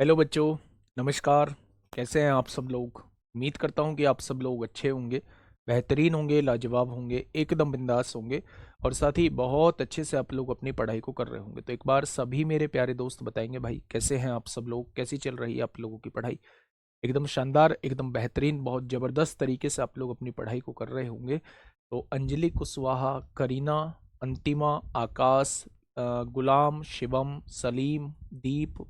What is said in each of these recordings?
Hello बच्चों, नमस्कार। कैसे हैं आप सब लोग? उम्मीद करता हूं कि आप सब लोग अच्छे होंगे, बेहतरीन होंगे, लाजवाब होंगे, एकदम बिंदास होंगे और साथ ही बहुत अच्छे से आप लोग अपनी पढ़ाई को कर रहे होंगे। तो एक बार सभी मेरे प्यारे दोस्त बताएंगे भाई, कैसे हैं आप सब लोग? कैसी चल रही है आप लोगों की पढ़ाई? एकदम शानदार, एकदम बेहतरीन, बहुत ज़बरदस्त तरीके से आप लोग अपनी पढ़ाई को कर रहे होंगे। तो अंजलि कुशवाहा, करीना, अंतिमा, आकाश, गुलाम, शिवम, सलीम, दीप,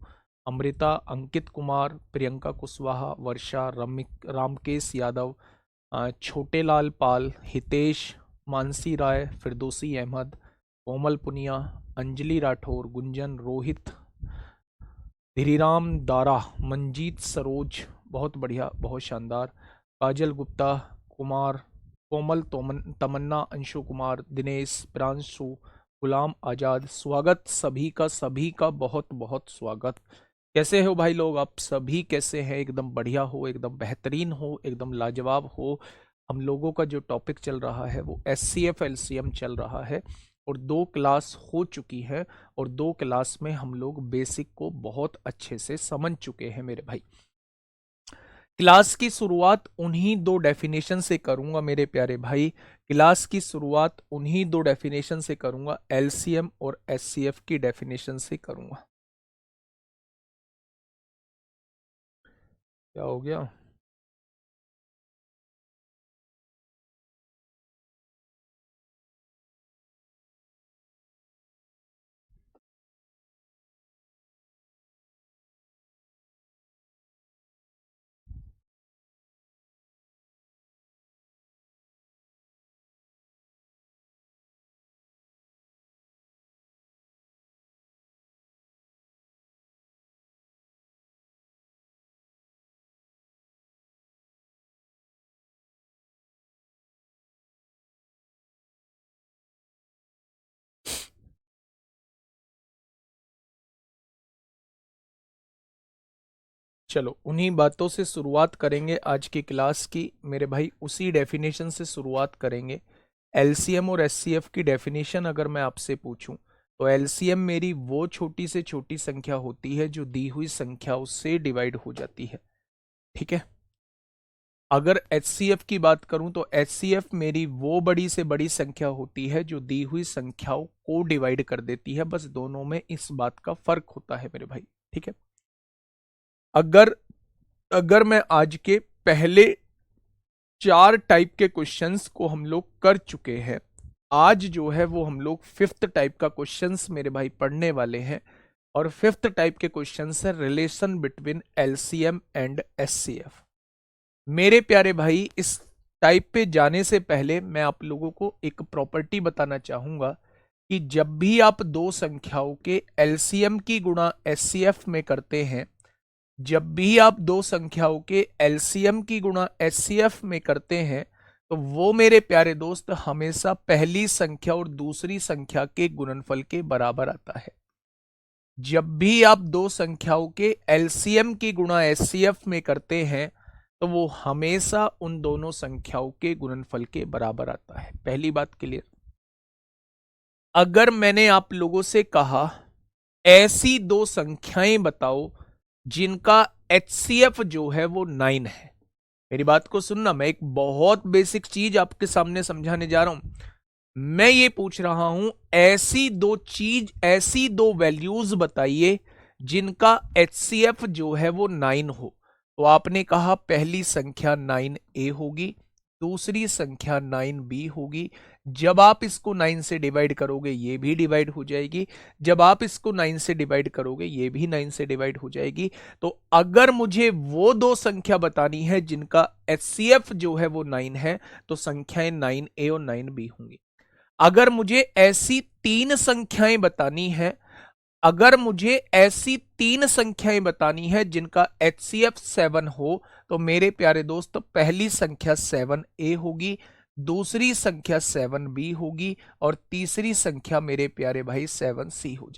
अमृता, अंकित कुमार, प्रियंका कुशवाहा, वर्षा, रामकेश यादव, छोटे लाल पाल, हितेश, मानसी राय, फिरदौसी अहमद, कोमल पुनिया, अंजलि राठौर, गुंजन, रोहित, धीरीराम दारा, मंजीत सरोज, बहुत बढ़िया, बहुत शानदार, काजल गुप्ता, कुमार, कोमल तमन्ना, अंशु कुमार, दिनेश, प्रांशु, गुलाम आजाद। स्वागत सभी का बहुत बहुत स्वागत। कैसे हो भाई लोग? आप सभी कैसे हैं? एकदम बढ़िया हो, एकदम बेहतरीन हो, एकदम लाजवाब हो। हम लोगों का जो टॉपिक चल रहा है वो SCF LCM चल रहा है और 2 क्लास हो चुकी है और 2 क्लास में हम लोग बेसिक को बहुत अच्छे से समझ चुके हैं मेरे भाई। क्लास की शुरुआत उन्हीं 2 डेफिनेशन से करूंगा मेरे प्यारे भाई। क्लास की शुरुआत उन्हीं 2 डेफिनेशन से करूंगा, LCM और SCF की डेफिनेशन से करूंगा। क्या हो गया? चलो उन्हीं बातों से शुरुआत करेंगे आज की क्लास की मेरे भाई, उसी डेफिनेशन से शुरुआत करेंगे। LCM और SCF की डेफिनेशन अगर मैं आपसे पूछूं तो LCM मेरी वो छोटी से छोटी संख्या होती है जो दी हुई संख्याओं से डिवाइड हो जाती है। ठीक है। अगर HCF की बात करूं तो HCF मेरी वो बड़ी से बड़ी संख्या होती है जो दी हुई संख्याओं को डिवाइड कर देती है। बस दोनों में इस बात का फर्क होता है मेरे भाई। ठीक है। अगर अगर मैं आज के पहले 4 टाइप के क्वेश्चंस को हम लोग कर चुके हैं, आज जो है वो हम लोग 5th टाइप का क्वेश्चंस मेरे भाई पढ़ने वाले हैं। और 5th टाइप के क्वेश्चंस है relation between LCM and SCF। मेरे प्यारे भाई, इस टाइप पे जाने से पहले मैं आप लोगों को एक प्रॉपर्टी बताना चाहूंगा कि जब भी आप दो संख्याओं के LCM की गुणा SCF में करते हैं, जब भी आप दो संख्याओं के LCM की गुणा SCF में करते हैं, तो वो मेरे प्यारे दोस्त हमेशा पहली संख्या और दूसरी संख्या के गुणनफल के बराबर आता है। जब भी आप दो संख्याओं के LCM की गुणा SCF में करते हैं तो वो हमेशा उन दोनों संख्याओं के गुणनफल के बराबर आता है। पहली बात क्लियर। अगर मैंने आप लोगों से कहा ऐसी दो संख्याएं बताओ जिनका HCF जो है वो 9 है, मेरी बात को सुनना, मैं एक बहुत बेसिक चीज आपके सामने समझाने जा रहा हूं। मैं ये पूछ रहा हूं ऐसी दो वैल्यूज बताइए जिनका HCF जो है वो 9 हो। तो आपने कहा पहली संख्या 9A होगी, दूसरी संख्या 9B होगी। जब आप इसको 9 से डिवाइड करोगे ये भी डिवाइड हो जाएगी, जब आप इसको 9 से डिवाइड करोगे ये भी 9 से डिवाइड हो जाएगी। तो अगर मुझे वो दो संख्या बतानी है जिनका HCF जो है वो 9 है, तो संख्याएं 9A और 9B होंगी। अगर मुझे ऐसी तीन संख्याएं बतानी है, अगर मुझे ऐसी तीन संख्याएं बतानी है जिनका HCF 7 हो, तो मेरे प्यारे दोस्त पहली संख्या 7A होगी, दूसरी संख्या 7B होगी और तीसरी संख्या मेरे प्यारे भाई 7C हो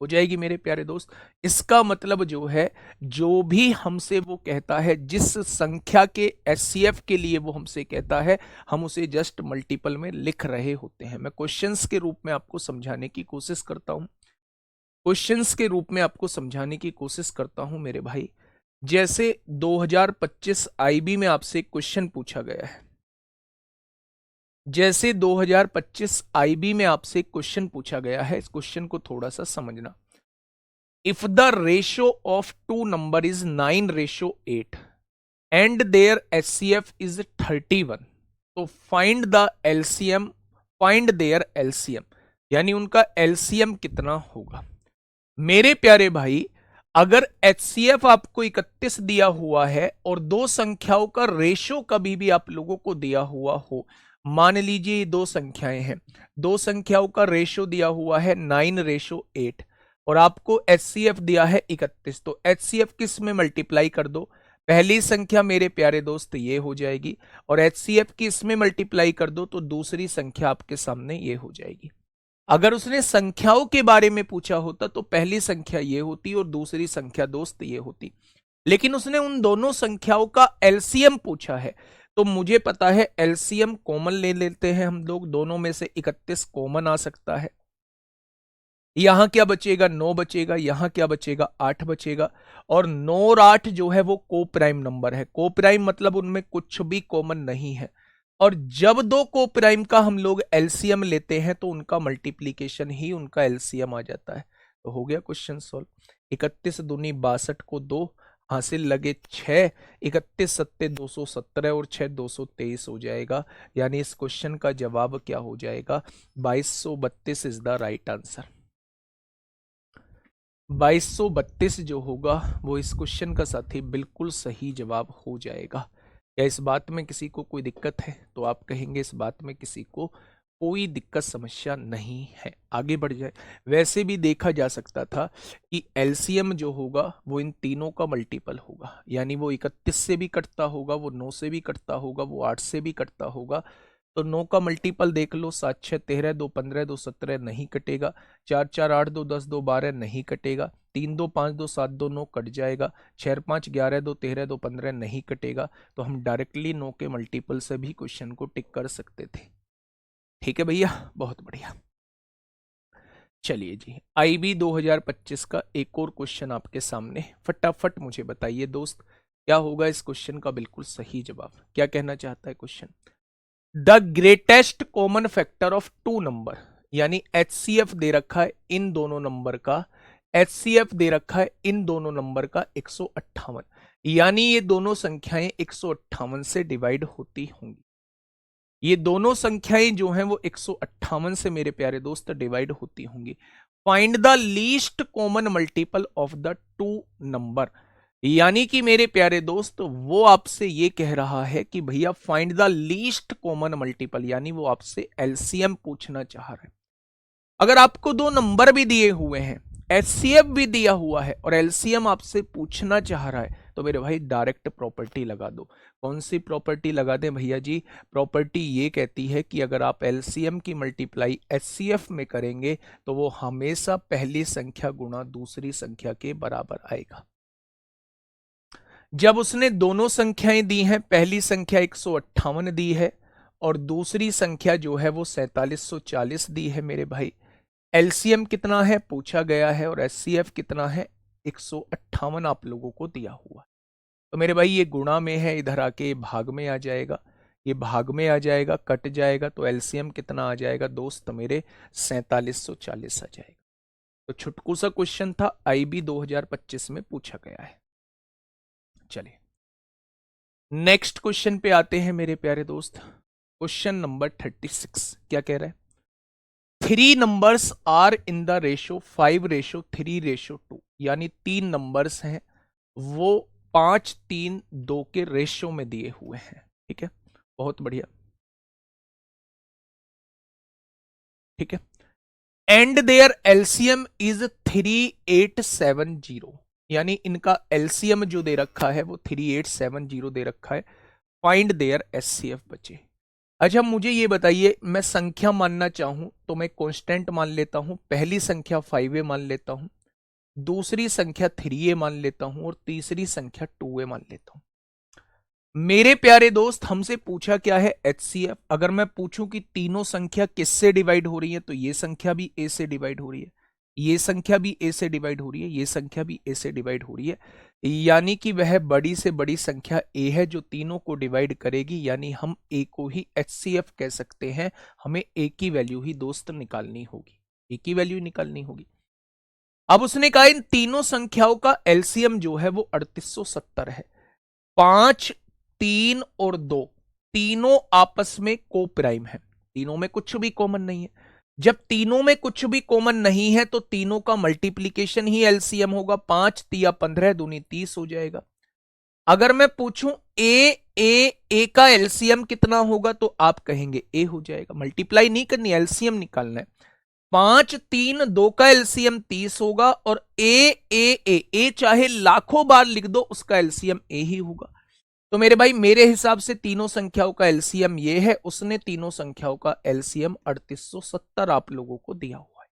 जाएगी मेरे प्यारे दोस्त। इसका मतलब जो है, जो भी हमसे वो कहता है, जिस संख्या के HCF के लिए वो हमसे कहता है, हम उसे जस्ट मल्टीपल में लिख रहे होते हैं। मैं क्वेश्चंस के रूप में आपको समझाने की कोशिश करता हूं। क्वेश्चंस के रूप में आपको समझाने की कोशिश करता हूं मेरे भाई। जैसे 2025 आईबी में आपसे एक क्वेश्चन पूछा गया है, जैसे 2025 आईबी में आपसे एक क्वेश्चन पूछा गया है, इस क्वेश्चन को थोड़ा सा समझना। If the ratio of two number is 9:8 and their HCF is 31, तो find the LCM, find their LCM, यानी उनका एलसीएम कितना होगा। मेरे प्यारे भाई, अगर एचसीएफ आपको 31 दिया हुआ है और दो संख्याओं का रेशो कभी भी आप लोगों को दिया हुआ हो, मान लीजिए ये दो संख्याएं हैं, दो संख्याओं का रेशो दिया हुआ है 9:8 और आपको एचसीएफ दिया है 31, तो एचसीएफ किस में मल्टीप्लाई कर दो, पहली संख्या मेरे प्यारे दोस्त ये हो जाएगी और एचसीएफ की इसमें मल्टीप्लाई कर दो तो दूसरी संख्या आपके सामने ये हो जाएगी। अगर उसने संख्याओं के बारे में पूछा होता तो पहली संख्या ये होती और दूसरी संख्या दोस्त ये होती, लेकिन उसने उन दोनों संख्याओं का एलसीएम पूछा है, तो मुझे पता है एलसीएम कॉमन ले लेते हैं हम लोग, दोनों में से 31 कॉमन आ सकता है। यहां क्या बचेगा, 9 बचेगा, यहां क्या बचेगा, 8 बचेगा, और 9 और 8 जो है वो को प्राइम नंबर है। को प्राइम मतलब उनमें कुछ भी कॉमन नहीं है, और जब दो को प्राइम का हम लोग एलसीएम लेते हैं तो उनका मल्टीप्लीकेशन ही उनका एलसीएम आ जाता है। तो हो गया क्वेश्चन सॉल्व। 31 दूनी 62 को 2 हासिल लगे 6, 31 सत्ते 217 और 6 223 हो जाएगा, यानी इस क्वेश्चन का जवाब क्या हो जाएगा, 2232 इज द राइट आंसर। 2232 जो होगा वो इस क्वेश्चन का साथी बिल्कुल सही जवाब हो जाएगा। क्या इस बात में किसी को कोई दिक्कत है, तो आप कहेंगे इस बात में किसी को कोई दिक्कत समस्या नहीं है, आगे बढ़ जाए। वैसे भी देखा जा सकता था कि एलसीएम जो होगा वो इन तीनों का मल्टीपल होगा, यानी वो 31 से भी कटता होगा, वो 9 से भी कटता होगा, वो 8 से भी कटता होगा। तो 9 का मल्टीपल देख लो, 7 6 13, 2 15, 2 17 नहीं कटेगा, 4 4 8 2 10, 2 12 नहीं कटेगा, 3 2 5 2 7 2 9 कट जाएगा, 6 5 11 2 13 2 15 नहीं कटेगा। तो हम डायरेक्टली 9 के मल्टीपल से भी क्वेश्चन को टिक कर सकते थे। ठीक है भैया, बहुत बढ़िया। चलिए जी, आईबी 2025 का एक और क्वेश्चन आपके सामने, फटाफट मुझे बताइए दोस्त क्या होगा इस क्वेश्चन का बिल्कुल सही जवाब। क्या कहना चाहता है question, the greatest common factor of two number, यानी एचसीएफ दे रखा है इन दोनों नंबर का, एचसीएफ दे रखा है इन दोनों नंबर का 158, यानी ये दोनों संख्याएं 158 से डिवाइड होती होंगी। ये दोनों संख्याएं जो हैं वो 158 से मेरे प्यारे दोस्त डिवाइड होती होंगी। Find the least common multiple of the two number, यानी कि मेरे प्यारे दोस्त वो आपसे ये कह रहा है कि भैया find the least common multiple, यानी वो आपसे एलसीएम पूछना चाह रहे हैं। अगर आपको दो नंबर भी दिए हुए हैं, एचसीएफ भी दिया हुआ है और एलसीएम आपसे पूछना चाह रहा है, तो मेरे भाई डायरेक्ट प्रॉपर्टी लगा दो। कौन सी प्रॉपर्टी लगा दें भैया जी, प्रॉपर्टी ये कहती है कि अगर आप एलसीएम की मल्टीप्लाई एचसीएफ में करेंगे तो वो हमेशा पहली संख्या गुणा दूसरी संख्या के बराबर आएगा। जब उसने दोनों संख्याएं दी हैं, पहली संख्या 158 दी है और दूसरी संख्या जो है वो 4740 दी है मेरे भाई, एलसीएम कितना है पूछा गया है और एचसीएफ कितना है 158 आप लोगों को दिया हुआ। तो मेरे भाई ये गुणा में है, इधर आके भाग में आ जाएगा, ये भाग में आ जाएगा, कट जाएगा, तो एलसीएम कितना आ जाएगा दोस्त मेरे 4740 आ जाएगा। तो छुटकू सा क्वेश्चन था, आईबी 2025 में पूछा गया है। चलिए नेक्स्ट क्वेश्चन पे आते हैं मेरे प्यारे दोस्त। क्वेश्चन नंबर 36 क्या कह रहा है, 3 numbers are in the ratio 5:3:2, यानी 3 नंबर्स हैं वो 5 3 2 के रेशो में दिए हुए हैं। ठीक है, बहुत बढ़िया, ठीक है। एंड देयर एलसीएम इज 3870, यानी इनका एलसीएम जो दे रखा है वो 3870 दे रखा है। फाइंड देयर एचसीएफ बचे। अच्छा मुझे ये बताइए, मैं संख्या मानना चाहूं तो मैं कांस्टेंट मान लेता हूं, पहली संख्या 5a मान लेता हूं, दूसरी संख्या 3a मान लेता हूं और तीसरी संख्या 2a मान लेता हूं। मेरे प्यारे दोस्त हमसे पूछा क्या है एचसीएफ। अगर मैं पूछूं कि तीनों संख्या किससे डिवाइड हो रही है, तो ये संख्या भी ए से डिवाइड हो रही है, ये संख्या भी ए से डिवाइड हो रही है, ये संख्या भी ए से डिवाइड हो रही है, यानी कि वह बड़ी से बड़ी संख्या ए है जो तीनों को डिवाइड करेगी, यानी हम ए को ही HCF कह सकते हैं। हमें ए की वैल्यू ही दोस्त निकालनी होगी, ए की वैल्यू निकालनी होगी। अब उसने कहा इन तीनों संख्याओं का एलसीएम जो है वो 3870 है। 5, 3 और 2 तीनों आपस में को प्राइम है, तीनों में कुछ भी कॉमन नहीं है। जब तीनों में कुछ भी कॉमन नहीं है तो तीनों का मल्टीप्लीकेशन ही एलसीएम होगा। 5 तिया 15 दूनी 30 हो जाएगा। अगर मैं पूछूं ए का एलसीएम कितना होगा तो आप कहेंगे ए हो जाएगा। मल्टीप्लाई नहीं करनी, एलसीएम निकालना है। 5, 3, 2 का एलसीएम 30 होगा और ए चाहे लाखों बार लिख दो उसका एलसीएम ए ही होगा। तो मेरे भाई मेरे हिसाब से तीनों संख्याओं का एलसीएम ये है, उसने तीनों संख्याओं का एलसीएम 3870 आप लोगों को दिया हुआ है।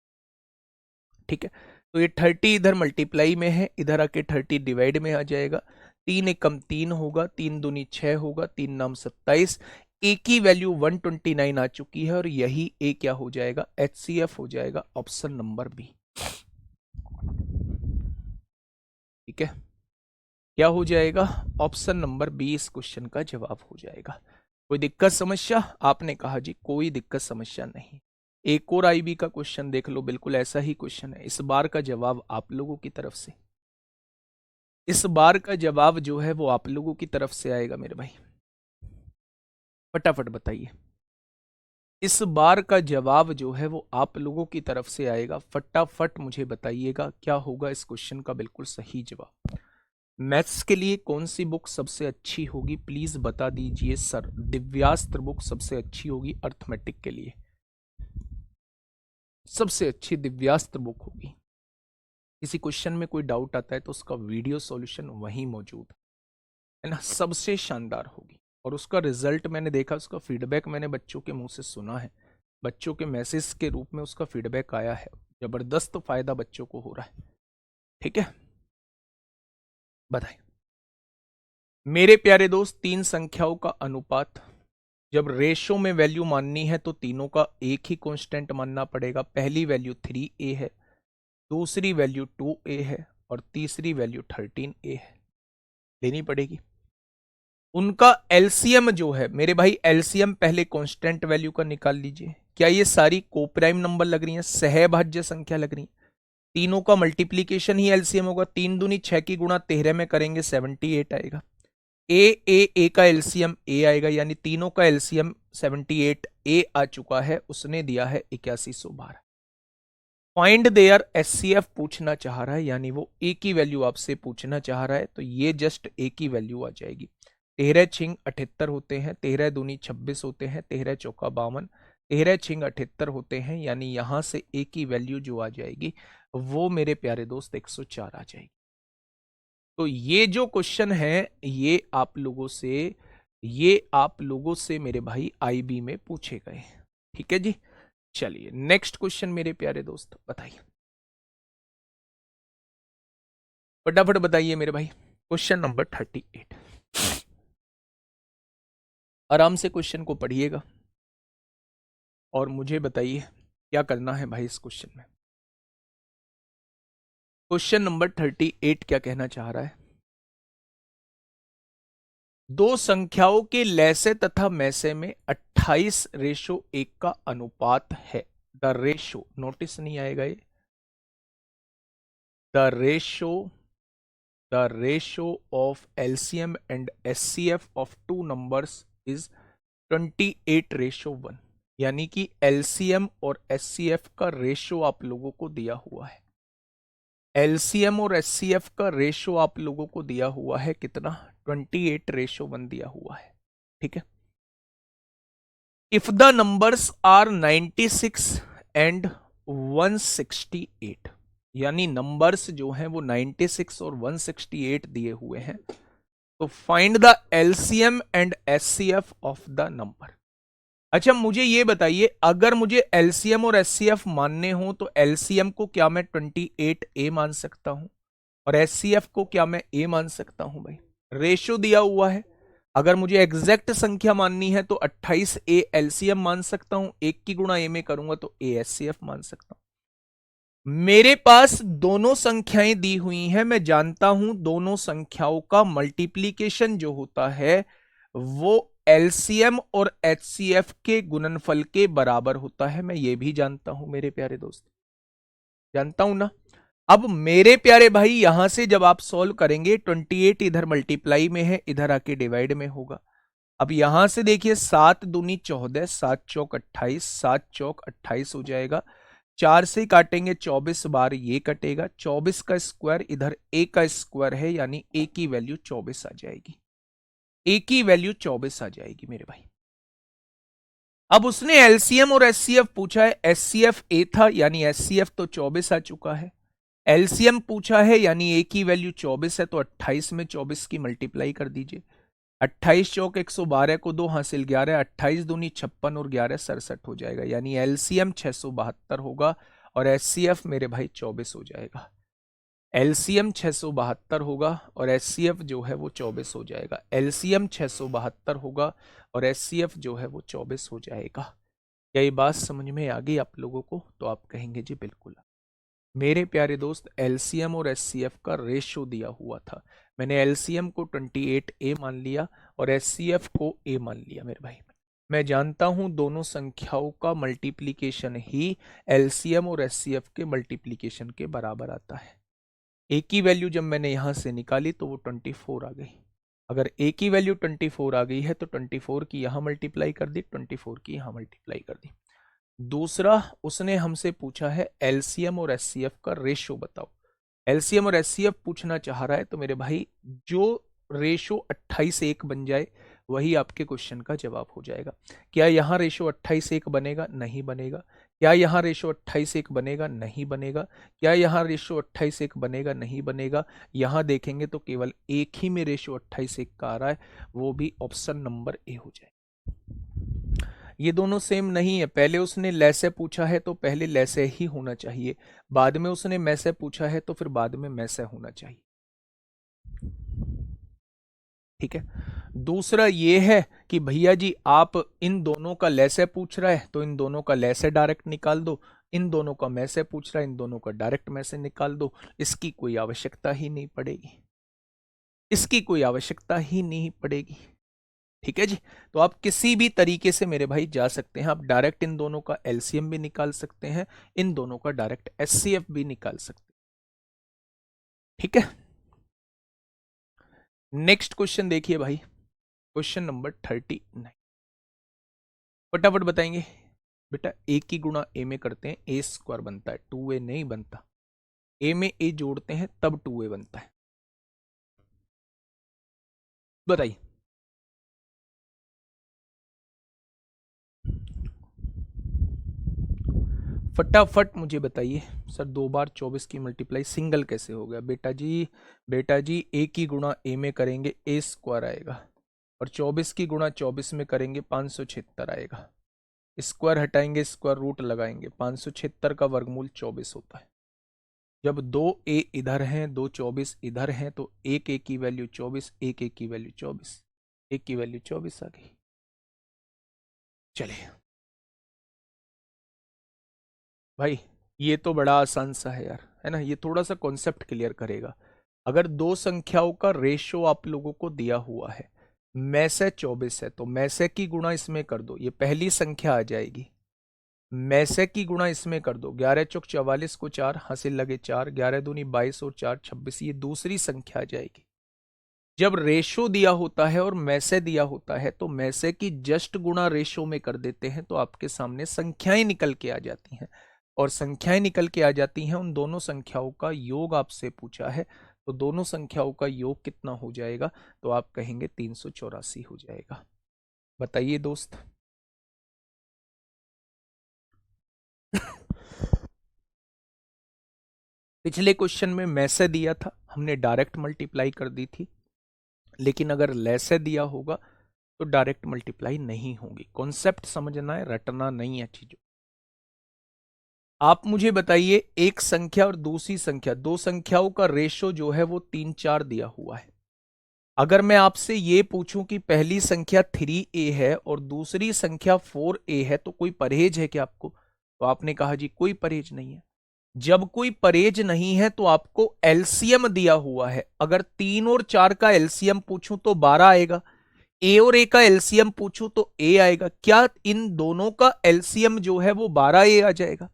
ठीक है, तो ये 30 इधर मल्टीप्लाई में है, इधर आके 30 डिवाइड में आ जाएगा। 3 एकम 3 होगा, 3 दूनी 6 होगा, 3 नाम 27। ए की वैल्यू 129 आ चुकी है और यही ए क्या हो जाएगा, HCF हो जाएगा, ऑप्शन नंबर बी। ठीक है, क्या हो जाएगा, ऑप्शन नंबर बी इस क्वेश्चन का जवाब हो जाएगा। कोई दिक्कत समस्या? आपने कहा जी कोई दिक्कत समस्या नहीं। एक और IB का क्वेश्चन देख लो, बिल्कुल ऐसा ही क्वेश्चन है। इस बार का जवाब आप लोगों की तरफ से, इस बार का जवाब जो है वो आप लोगों की तरफ से आएगा मेरे भाई। फटाफट बताइए, इस बार का जवाब जो है वो आप लोगों की तरफ से आएगा। फटाफट मुझे बताइएगा क्या होगा इस क्वेश्चन का बिल्कुल सही जवाब। मैथ्स के लिए कौन सी बुक सबसे अच्छी होगी, प्लीज बता दीजिए सर। दिव्यास्त्र बुक सबसे अच्छी होगी, अर्थमेटिक के लिए सबसे अच्छी दिव्यास्त्र बुक होगी। किसी क्वेश्चन में कोई डाउट आता है तो उसका वीडियो सॉल्यूशन वहीं मौजूद है ना, सबसे शानदार होगी। और उसका रिजल्ट मैंने देखा, उसका फीडबैक मैंने बच्चों के मुंह से सुना है, बच्चों के मैसेज के रूप में उसका फीडबैक आया है। जबरदस्त फायदा बच्चों को हो रहा है। ठीक है, बताइए मेरे प्यारे दोस्त, तीन संख्याओं का अनुपात जब रेशो में वैल्यू माननी है तो तीनों का एक ही कांस्टेंट मानना पड़ेगा। पहली वैल्यू 3a है, दूसरी वैल्यू 2a है और तीसरी वैल्यू 13a है, लेनी पड़ेगी। उनका एलसीएम जो है मेरे भाई, एलसीएम पहले कांस्टेंट वैल्यू का निकाल लीजिए। क्या ये सारी कोप्राइम नंबर लग रही हैं, सहभाज्य संख्या लग रही है? तीनों का मल्टीप्लीकेशन ही एलसीएम होगा। 3 दूनी 6 की गुणा 13 में करेंगे 78 आएगा। ए का एलसीएम ए आएगा, यानी तीनों का एलसीएम 78 ए आ चुका है, उसने दिया है 8112। फाइंड देयर एचसीएफ पूछना चाह रहा है, यानी वो ए की वैल्यू आपसे पूछना चाह रहा है, तो ये जस्ट ए की वैल्यू आ जाएगी। 13 छिंग 78 होते हैं, 13 दूनी 26 होते हैं, 13 चौका 52, 13 छिंग 78 होते हैं, यानी यहां से ए की वैल्यू जो आ जाएगी वो मेरे प्यारे दोस्त 104 आ जाएगी। तो ये जो क्वेश्चन है ये आप लोगों से मेरे भाई आईबी में पूछे गए। ठीक है जी, चलिए नेक्स्ट क्वेश्चन मेरे प्यारे दोस्त बताइए, फटाफट बताइए मेरे भाई। क्वेश्चन नंबर 38, आराम से क्वेश्चन को पढ़िएगा और मुझे बताइए क्या करना है भाई इस क्वेश्चन में। क्वेश्चन नंबर 38 क्या कहना चाह रहा है, दो संख्याओं के लैसे तथा मैसे में 28:1 का अनुपात है। द रेशो, नोटिस नहीं आएगा ये, the ratio of LCM and HCF of two numbers is 28:1, यानी कि एलसीएम और एचसीएफ का रेशो आप लोगों को दिया हुआ है। एलसीएम और एचसीएफ का रेशो आप लोगों को दिया हुआ है कितना, 28:1 दिया हुआ है। ठीक है, if the numbers are 96 and 168, यानी नंबर्स जो हैं वो 96 और 168 दिए हुए हैं, तो find the LCM and HCF of the number. अच्छा मुझे ये बताइए, अगर मुझे एलसीएम और एचसीएफ मानने हो तो एलसीएम को क्या मैं 28a मान सकता हूं और एचसीएफ को क्या मैं a मान सकता हूं? भाई रेशो दिया हुआ है, अगर मुझे एग्जैक्ट संख्या माननी है तो 28a एलसीएम मान सकता हूं, 1 की गुणा a में करूंगा तो a एचसीएफ मान सकता हूं। मेरे पास दोनों संख्याएं दी हुई हैं, मैं जानता हूं दोनों संख्याओं का मल्टीप्लीकेशन जो होता है वो एलसीएम और एचसीएफ के गुणनफल के बराबर होता है। मैं ये भी जानता हूं मेरे प्यारे दोस्त, जानता हूं ना। अब मेरे प्यारे भाई यहां से जब आप सॉल्व करेंगे 28 इधर मल्टीप्लाई में है, इधर आके डिवाइड में होगा। अब यहां से देखिए 7 दूनी 14, 7 चौक 28, 7 चौक 28 हो जाएगा। 4 से काटेंगे 24 बार, ये कटेगा। 24 का स्क्वायर इधर ए का स्क्वायर है, यानी ए की वैल्यू 24 आ जाएगी। ए की वैल्यू 24 आ जाएगी मेरे भाई। अब उसने एलसीएम और एचसीएफ पूछा है, एचसीएफ ए था यानी एचसीएफ तो 24 आ चुका है। एलसीएम पूछा है यानी ए की वैल्यू 24 है, तो 28 में 24 की मल्टीप्लाई कर दीजिए। 28 चौक 112 को 2 हासिल 11, 28 दूनी 56 और 11 67 हो जाएगा, यानी एलसीएम 672 होगा और एचसीएफ मेरे भाई 24 हो जाएगा। एलसीएम 672 होगा और एचसीएफ जो है वो 24 हो जाएगा। एलसीएम 672 होगा और एचसीएफ जो है वो 24 हो जाएगा। क्या ये बात समझ में आ गई आप लोगों को? तो आप कहेंगे जी बिल्कुल। मेरे प्यारे दोस्त, एलसीएम और एचसीएफ का रेशियो दिया हुआ था। मैंने एलसीएम को 28A मान लिया और एचसीएफ को A मान लिया मेरे भाई। मैं जानता हूं दोनों संख्याओं का मल्टीप्लीकेशन ही एलसीएम और एचसीएफ के मल्टीप्लीकेशन के बराबर आता है। ए की वैल्यू जब मैंने यहां से निकाली तो वो 24 आ गई। अगर ए की वैल्यू 24 आ गई है तो 24 की यहां मल्टीप्लाई कर दी, 24 की यहां मल्टीप्लाई कर दी। दूसरा उसने हमसे पूछा है एलसीएम और एचसीएफ का रेशियो बताओ। एलसीएम और एचसीएफ पूछना चाह रहा है, तो मेरे भाई जो रेशो 28:1 बन जाए वही आपके क्वेश्चन का जवाब हो जाएगा। क्या यहां रेशो 28:1 बनेगा? नहीं बनेगा। क्या यहां रेशो 28:1 बनेगा? नहीं बनेगा। क्या यहां रेशो 28:1 बनेगा? नहीं बनेगा। यहां देखेंगे तो केवल एक ही में रेशो 28:1 का आ रहा है, वो भी ऑप्शन नंबर ए हो जाए। ये दोनों सेम नहीं है। पहले उसने लैसे पूछा है तो पहले लैसे ही होना चाहिए, बाद में उसने मैसे पूछा है तो फिर बाद में मैसे होना चाहिए। ठीक है। दूसरा ये है कि भैया जी आप इन दोनों का लैसे पूछ रहा है तो इन दोनों का लैसे डायरेक्ट निकाल दो, इन दोनों का मैसे पूछ रहा है इन दोनों का डायरेक्ट मैसे निकाल दो। इसकी कोई आवश्यकता ही नहीं पड़ेगी, इसकी कोई आवश्यकता ही नहीं पड़ेगी। ठीक है जी। तो आप किसी भी तरीके से मेरे भाई जा सकते हैं। आप डायरेक्ट इन दोनों का एलसीएम भी निकाल सकते हैं, इन दोनों का डायरेक्ट एचसीएफ भी निकाल सकते हैं। ठीक है। नेक्स्ट क्वेश्चन देखिए भाई, क्वेश्चन नंबर 39। फटाफट बताएंगे बेटा। ए की गुणा ए में करते हैं, ए स्क्वायर बनता है, 2a नहीं बनता। ए में ए जोड़ते हैं तब 2a बनता है। बताइए। फटाफट मुझे बताइए सर, 2 बार 24 की मल्टीप्लाई सिंगल कैसे हो गया? बेटा जी, बेटा जी ए की गुणा ए में करेंगे ए स्क्वायर आएगा, और 24 की गुणा 24 में करेंगे 576 आएगा। स्क्वायर हटाएंगे, स्क्वायर रूट लगाएंगे, 576 का वर्गमूल 24 होता है। जब 2a इधर हैं, 2 24 इधर हैं, तो एक ए की वैल्यू 24, एक ए की वैल्यू 24, एक की वैल्यू 24 आ गई। चलिए भाई, ये तो बड़ा आसान सा है यार, है ना। ये थोड़ा सा कॉन्सेप्ट क्लियर करेगा। अगर दो संख्याओं का रेशो आप लोगों को दिया हुआ है, में से 24 है, तो में से की गुणा इसमें कर दो, ये पहली संख्या आ जाएगी। में से की गुणा इसमें कर दो, 11 चौक 44 को 4 हासिल लगे 4, 11 दूनी 22 और 4 26, ये दूसरी संख्या आ जाएगी। जब रेशो दिया होता है और मैसे दिया होता है तो मैसे की जस्ट गुणा रेशो में कर देते हैं, तो आपके सामने संख्याएं निकल के आ जाती हैं। और संख्याएं निकल के आ जाती हैं, उन दोनों संख्याओं का योग आपसे पूछा है, तो दोनों संख्याओं का योग कितना हो जाएगा? तो आप कहेंगे 384 हो जाएगा। बताइए दोस्त। पिछले क्वेश्चन में मैसे दिया था, हमने डायरेक्ट मल्टीप्लाई कर दी थी, लेकिन अगर लैसे दिया होगा तो डायरेक्ट मल्टीप्लाई नहीं होगी। कॉन्सेप्ट समझना है, रटना नहीं है चीजों। आप मुझे बताइए, एक संख्या और दूसरी संख्या, दो संख्याओं का रेशो जो है वो 3 4 दिया हुआ है। अगर मैं आपसे ये पूछूं कि पहली संख्या 3a है और दूसरी संख्या 4a है, तो कोई परहेज है क्या आपको? तो आपने कहा जी कोई परहेज नहीं है। जब कोई परहेज नहीं है तो आपको एलसीएम दिया हुआ है। अगर 3 और 4 का एलसीएम पूछूं तो 12 आएगा, ए और ए का एलसीएम पूछूं तो ए आएगा। क्या इन दोनों का एलसीएम जो है वो 12 ए आ जाएगा?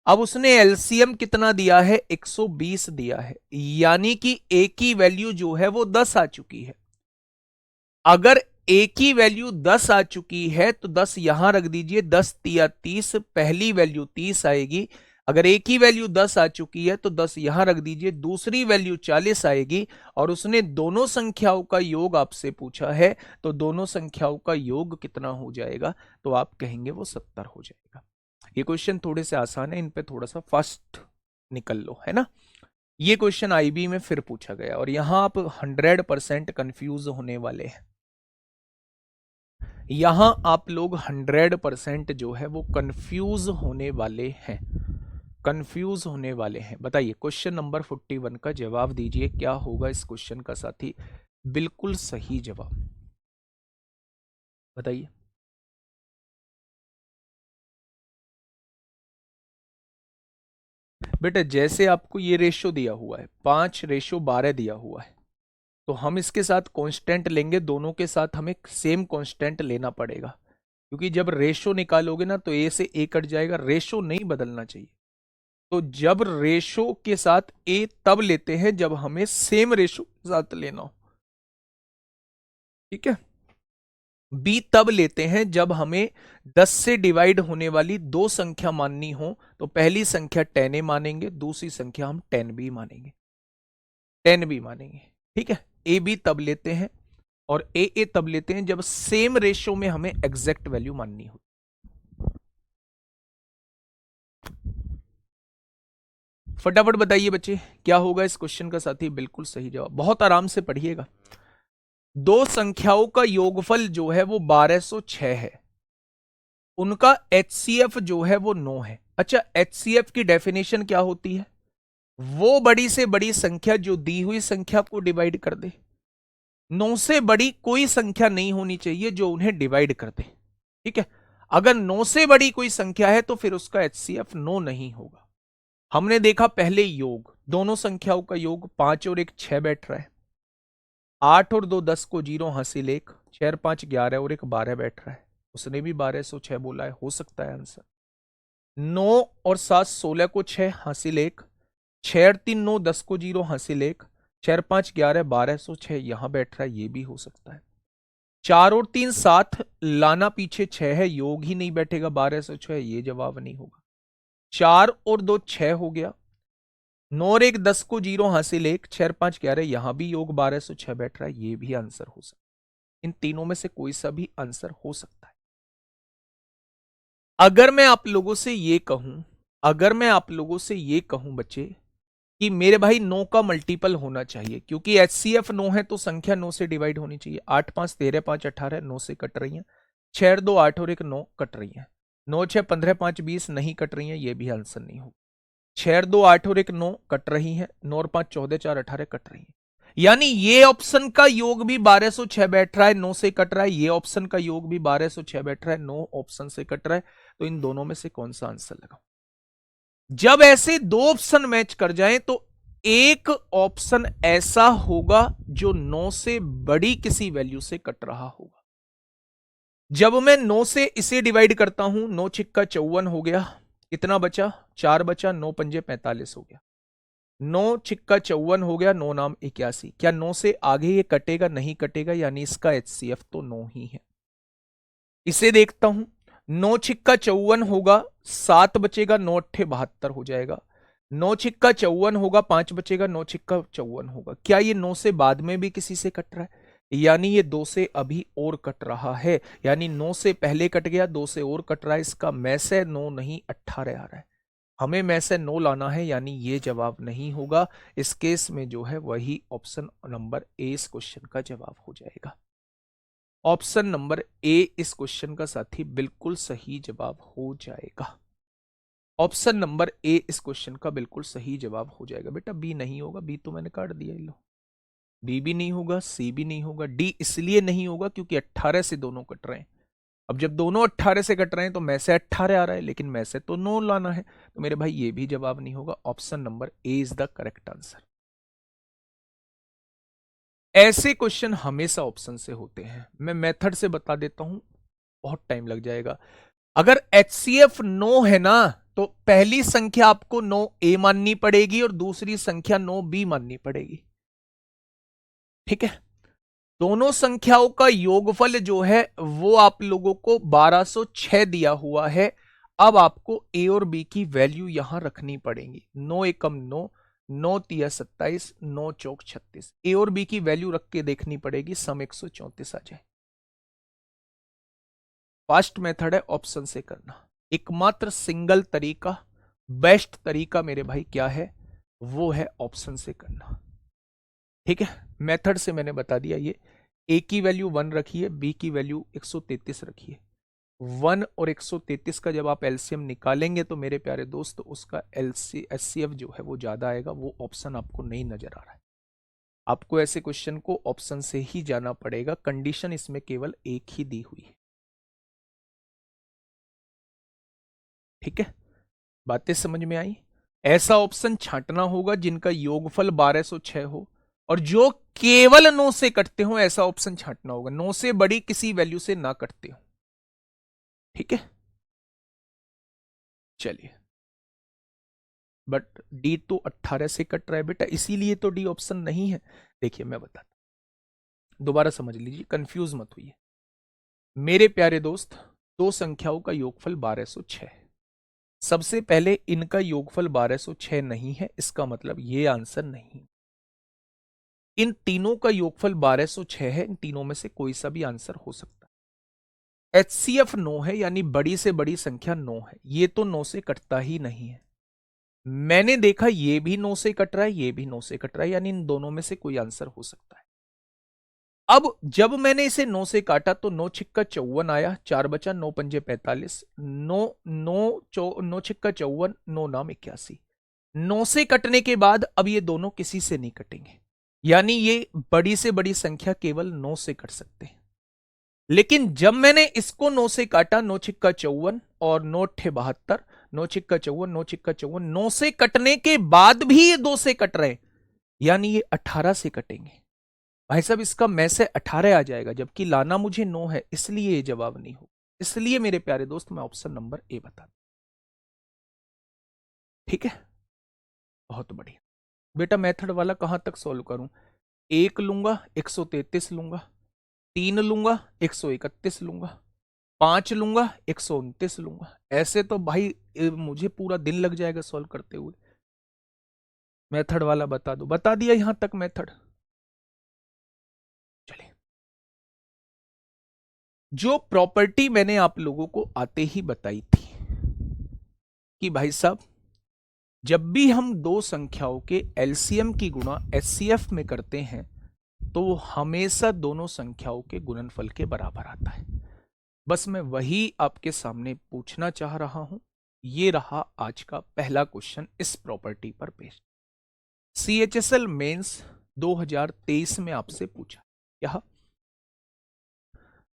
अब उसने एलसीएम कितना दिया है? 120 दिया है, यानी कि ए की वैल्यू जो है वो 10 आ चुकी है। अगर ए की वैल्यू 10 आ चुकी है तो 10 यहां रख दीजिए, 10 तिया 30, पहली वैल्यू 30 आएगी। अगर ए की वैल्यू 10 आ चुकी है तो 10 यहां रख दीजिए, दूसरी वैल्यू 40 आएगी। और उसने दोनों संख्याओं का योग आपसे पूछा है, तो दोनों संख्याओं का योग कितना हो जाएगा? तो आप कहेंगे वो 70 हो जाएगा। ये क्वेश्चन थोड़े से आसान है, इन पे थोड़ा सा फास्ट निकल लो, है ना। ये क्वेश्चन आईबी में फिर पूछा गया और यहां आप 100% कंफ्यूज होने वाले हैं। यहां आप लोग 100% जो है वो कंफ्यूज होने वाले हैं, कंफ्यूज होने वाले हैं। बताइए क्वेश्चन नंबर 41 का जवाब दीजिए, क्या होगा इस क्वेश्चन का साथी बिल्कुल सही जवाब? बताइए। बेटा जैसे आपको ये रेशो दिया हुआ है 5:12 दिया हुआ है, तो हम इसके साथ कांस्टेंट लेंगे, दोनों के साथ हमें सेम कांस्टेंट लेना पड़ेगा, क्योंकि जब रेशो निकालोगे ना तो ए से ए कट जाएगा, रेशो नहीं बदलना चाहिए। तो जब रेशो के साथ ए तब लेते हैं जब हमें सेम रेशो के साथ लेना हो, ठीक है। बी तब लेते हैं जब हमें 10 से डिवाइड होने वाली दो संख्या माननी हो, तो पहली संख्या 10 ए मानेंगे, दूसरी संख्या हम 10 बी मानेंगे, 10 बी मानेंगे, ठीक है। ए बी तब लेते हैं और ए तब लेते हैं जब सेम रेशियो में हमें एग्जैक्ट वैल्यू माननी हो। फटाफट बताइए बच्चे क्या होगा इस क्वेश्चन का साथी बिल्कुल सही जवाब। बहुत आराम से पढ़िएगा। दो संख्याओं का योगफल जो है वो 1206 है, उनका एचसीएफ जो है वो 9 है। अच्छा, एचसीएफ की डेफिनेशन क्या होती है? वो बड़ी से बड़ी संख्या जो दी हुई संख्या को डिवाइड कर दे। 9 से बड़ी कोई संख्या नहीं होनी चाहिए जो उन्हें डिवाइड कर दे, ठीक है। अगर 9 से बड़ी कोई संख्या है तो फिर उसका एचसीएफ 9 नहीं होगा। हमने देखा पहले योग, दोनों संख्याओं का योग 5 और 1 6 बैठ रहा है, 8 और 2 10 को 0 हासिल 1, 6 और 5 11 और 1 12 बैठ रहा है, उसने भी 1206 बोला है, हो सकता है आंसर। 9 और 7 16 को 6 हासिल 1, 6 और 3 9 10 को 0 हासिल 1, 6 और 5 11 1206 यहां बैठ रहा है, ये भी हो सकता है। 4 और 3 7 लाना पीछे 6 है, योग ही नहीं बैठेगा 1206, ये जवाब नहीं होगा। 4 और 2 6 हो गया, 9 और 1 10 को 0 हासिल 1, 6 और 5 11 यहां भी योग 1206 बैठ रहा है, ये भी आंसर हो सकता है। इन तीनों में से कोई सा भी आंसर हो सकता है। अगर मैं आप लोगों से ये कहूं, अगर मैं आप लोगों से ये कहूं बच्चे कि मेरे भाई 9 का मल्टीपल होना चाहिए, क्योंकि एचसीएफ 9 है तो संख्या 9 से डिवाइड होनी चाहिए। 8 5 13 5 18 9 से कट रही है, 6 और 2 8 और 1 9 कट रही है, 9 6 15 5 20 नहीं कट रही है, ये भी आंसर नहीं होगा। 6 और 2 8 और 1 9 कट रही है, 9 और 5 14 4 18 कट रही है, यानी ये ऑप्शन का योग भी 1206 बैठ रहा है, 9 से कट रहा है, ये ऑप्शन का योग भी 1206 बैठ रहा है, 9 ऑप्शन से कट रहा है। तो इन दोनों में से कौन सा आंसर लगाऊं? जब ऐसे दो ऑप्शन मैच कर जाएं तो एक ऑप्शन ऐसा होगा जो 9 से बड़ी किसी वैल्यू से कट रहा होगा। जब मैं 9 से इसे डिवाइड करता हूं, 9 छिक्का 54 हो गया, कितना बचा? 4 बचा, 9 पंजे 45 हो गया, 9 छिक्का 54 हो गया, 9 नाम 81। क्या 9 से आगे ये कटेगा? नहीं कटेगा, यानी इसका एचसीएफ तो 9 ही है। इसे देखता हूं, 9 छिक्का 54 होगा, 7 बचेगा, 9 अट्ठे 72 हो जाएगा, 9 छिक्का 54 होगा, 5 बचेगा, 9 छिक्का 54 होगा। क्या ये 9 से बाद में भी किसी से कट रहा है? यानी ये 2 से अभी और कट रहा है, यानी 9 से पहले कट गया, 2 से और कट रहा है। इसका में से 9 नहीं 18 आ रहा है, हमें में से 9 लाना है, यानी ये जवाब नहीं होगा। इस केस में जो है वही ऑप्शन नंबर ए इस क्वेश्चन का जवाब हो जाएगा। ऑप्शन नंबर ए इस क्वेश्चन का साथी बिल्कुल सही जवाब हो जाएगा। ऑप्शन नंबर ए इस क्वेश्चन का बिल्कुल सही जवाब हो जाएगा। बेटा बी नहीं होगा, बी तो मैंने काट दिया, लो बी भी नहीं होगा, सी भी नहीं होगा, डी इसलिए नहीं होगा क्योंकि 18 से दोनों कट रहे हैं, अब जब दोनों 18 से कट रहे हैं तो में से 18 आ रहा है, लेकिन में से तो 9 लाना है, तो मेरे भाई ये भी जवाब नहीं होगा। Option number A is the correct answer. ऐसे क्वेश्चन हमेशा ऑप्शन से होते हैं। मैं मेथड से बता देता हूं, बहुत टाइम लग जाएगा। अगर HCF 9 है ना, तो पहली संख्या आपको 9A माननी पड़ेगी और दूसरी संख्या 9B माननी पड़ेगी। ठीक है, दोनों संख्याओं का योगफल जो है वो आप लोगों को 1206 दिया हुआ है। अब आपको A और B की वैल्यू यहां रखनी पड़ेगी। 9 एकम 9, 9 तिया 27, 9 चौक 36। A और B की वैल्यू रख के देखनी पड़ेगी, सम 134 आ जाए। फास्ट मेथड है ऑप्शन से करना। एकमात्र सिंगल तरीका, बेस्ट तरीका मेरे भाई क्या है, वो है ऑप्शन से करना। ठीक है, मेथड से मैंने बता दिया। ये ए की वैल्यू 1 रखिए, बी की वैल्यू 133 रखिए। 1 और 133 का जब आप एलसीएम निकालेंगे तो मेरे प्यारे दोस्त उसका एचसीएफ जो है वो ज्यादा आएगा। वो ऑप्शन आपको नहीं नजर आ रहा है। आपको ऐसे क्वेश्चन को ऑप्शन से ही जाना पड़ेगा। कंडीशन इसमें केवल एक ही दी हुई है। ठीक है, बातें समझ में आई। ऐसा ऑप्शन छांटना होगा जिनका योगफल 1206 हो और जो केवल 9 से कटते हो, ऐसा ऑप्शन छांटना होगा। 9 से बड़ी किसी वैल्यू से ना कटते हो। ठीक है, चलिए। बट डी तो 18 से कट रहा है बेटा, इसीलिए तो डी ऑप्शन नहीं है। देखिए मैं बताता, दोबारा समझ लीजिए, कंफ्यूज मत होइए मेरे प्यारे दोस्त। दो संख्याओं का योगफल 1206 है। सबसे पहले इनका योगफल 1206 नहीं है, इसका मतलब ये आंसर नहीं। इन तीनों का योगफल 1206 है, इन तीनों में से कोई सा भी आंसर हो सकता है। HCF 9 है, यानी बड़ी से बड़ी संख्या 9 है। ये तो 9 से कटता ही नहीं है। मैंने देखा ये भी 9 से कट रहा है, ये भी 9 से कट रहा है, यानी इन दोनों में से कोई आंसर हो सकता है। अब जब मैंने इसे 9 से काटा तो 9 छिक्का 54 आया, 4 बचा, 9 पंजे 45, 9 छिक्का 54, 9 नाम 81। 9 से कटने के बाद अब ये दोनों किसी से नहीं कटेंगे, यानी ये बड़ी से बड़ी संख्या केवल 9 से कट सकते हैं। लेकिन जब मैंने इसको 9 से काटा, 9 छिक्का 54 और 9 अट्ठे 72, 9 छिक्का 54, 9 छिक्का 54, 9 से कटने के बाद भी ये 2 से कट रहे, यानी ये 18 से कटेंगे। भाई साहब इसका में से 18 आ जाएगा, जबकि लाना मुझे 9 है, इसलिए ये जवाब नहीं हो। इसलिए मेरे प्यारे दोस्त मैं ऑप्शन नंबर ए बता। ठीक है, बहुत बढ़िया बेटा। मेथड वाला कहां तक सॉल्व करूं? 1 लूंगा, 133 लूंगा, 3 लूंगा, 131 लूंगा, 5 लूंगा, 129 लूंगा। ऐसे तो भाई मुझे पूरा दिन लग जाएगा सॉल्व करते हुए। मेथड वाला बता दो। बता दिया यहां तक मेथड। चलिए, जो प्रॉपर्टी मैंने आप लोगों को आते ही बताई थी कि भाई साहब जब भी हम दो संख्याओं के एलसीएम की गुणा एचसीएफ में करते हैं तो वो हमेशा दोनों संख्याओं के गुणनफल के बराबर आता है। बस मैं वही आपके सामने पूछना चाह रहा हूं। ये रहा आज का पहला क्वेश्चन इस प्रॉपर्टी पर बेस्ड। CHSL मेंस 2023 में आपसे पूछा, यह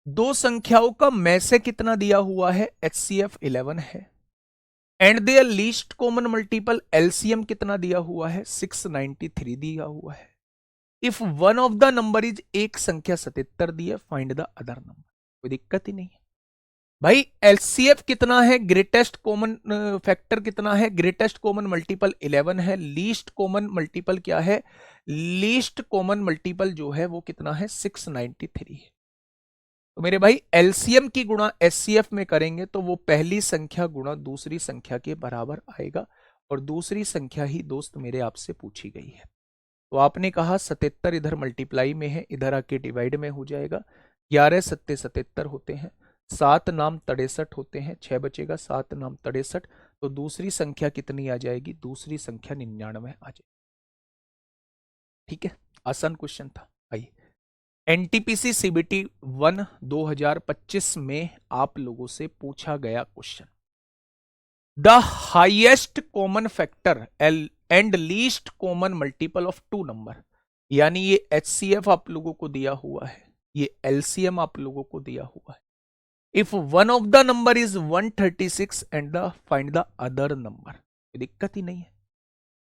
दो संख्याओं का में से कितना दिया हुआ है, HCF 11 है, and their least common multiple LCM कितना दिया हुआ है, 693 दिया हुआ है। If one of the number is, एक संख्या 77 दी है, फाइंड द अदर नंबर। कोई दिक्कत ही नहीं है भाई। LCF कितना है, ग्रेटेस्ट कॉमन फैक्टर कितना है, ग्रेटेस्ट कॉमन मल्टीपल 11 है। लीस्ट कॉमन मल्टीपल क्या है, लीस्ट कॉमन मल्टीपल जो है वो कितना है, 693 है। तो मेरे भाई एलसीएम की गुणा एचसीएफ में करेंगे तो वो पहली संख्या गुणा दूसरी संख्या के बराबर आएगा, और दूसरी संख्या ही दोस्त मेरे आपसे पूछी गई है। तो आपने कहा 77 इधर मल्टीप्लाई में है, इधर आके डिवाइड में हो जाएगा। 11 सत्ते 77 होते हैं, 7 नाम 63 होते हैं, 6 बचेगा, 7 नाम 63। तो दूसरी संख्या कितनी आ जाएगी, दूसरी संख्या 99 आ जाएगी। ठीक है, आसान क्वेश्चन था। आइए, एनटीपीसी सीबीटी 1 2025 में आप लोगों से पूछा गया question, the highest common factor and least common multiple of two number. यानी ये एचसीएफ आप लोगों को दिया हुआ है, ये एलसीएम आप लोगों को दिया हुआ है। If one of the number is 136 and the find the other number, कोई दिक्कत ही नहीं है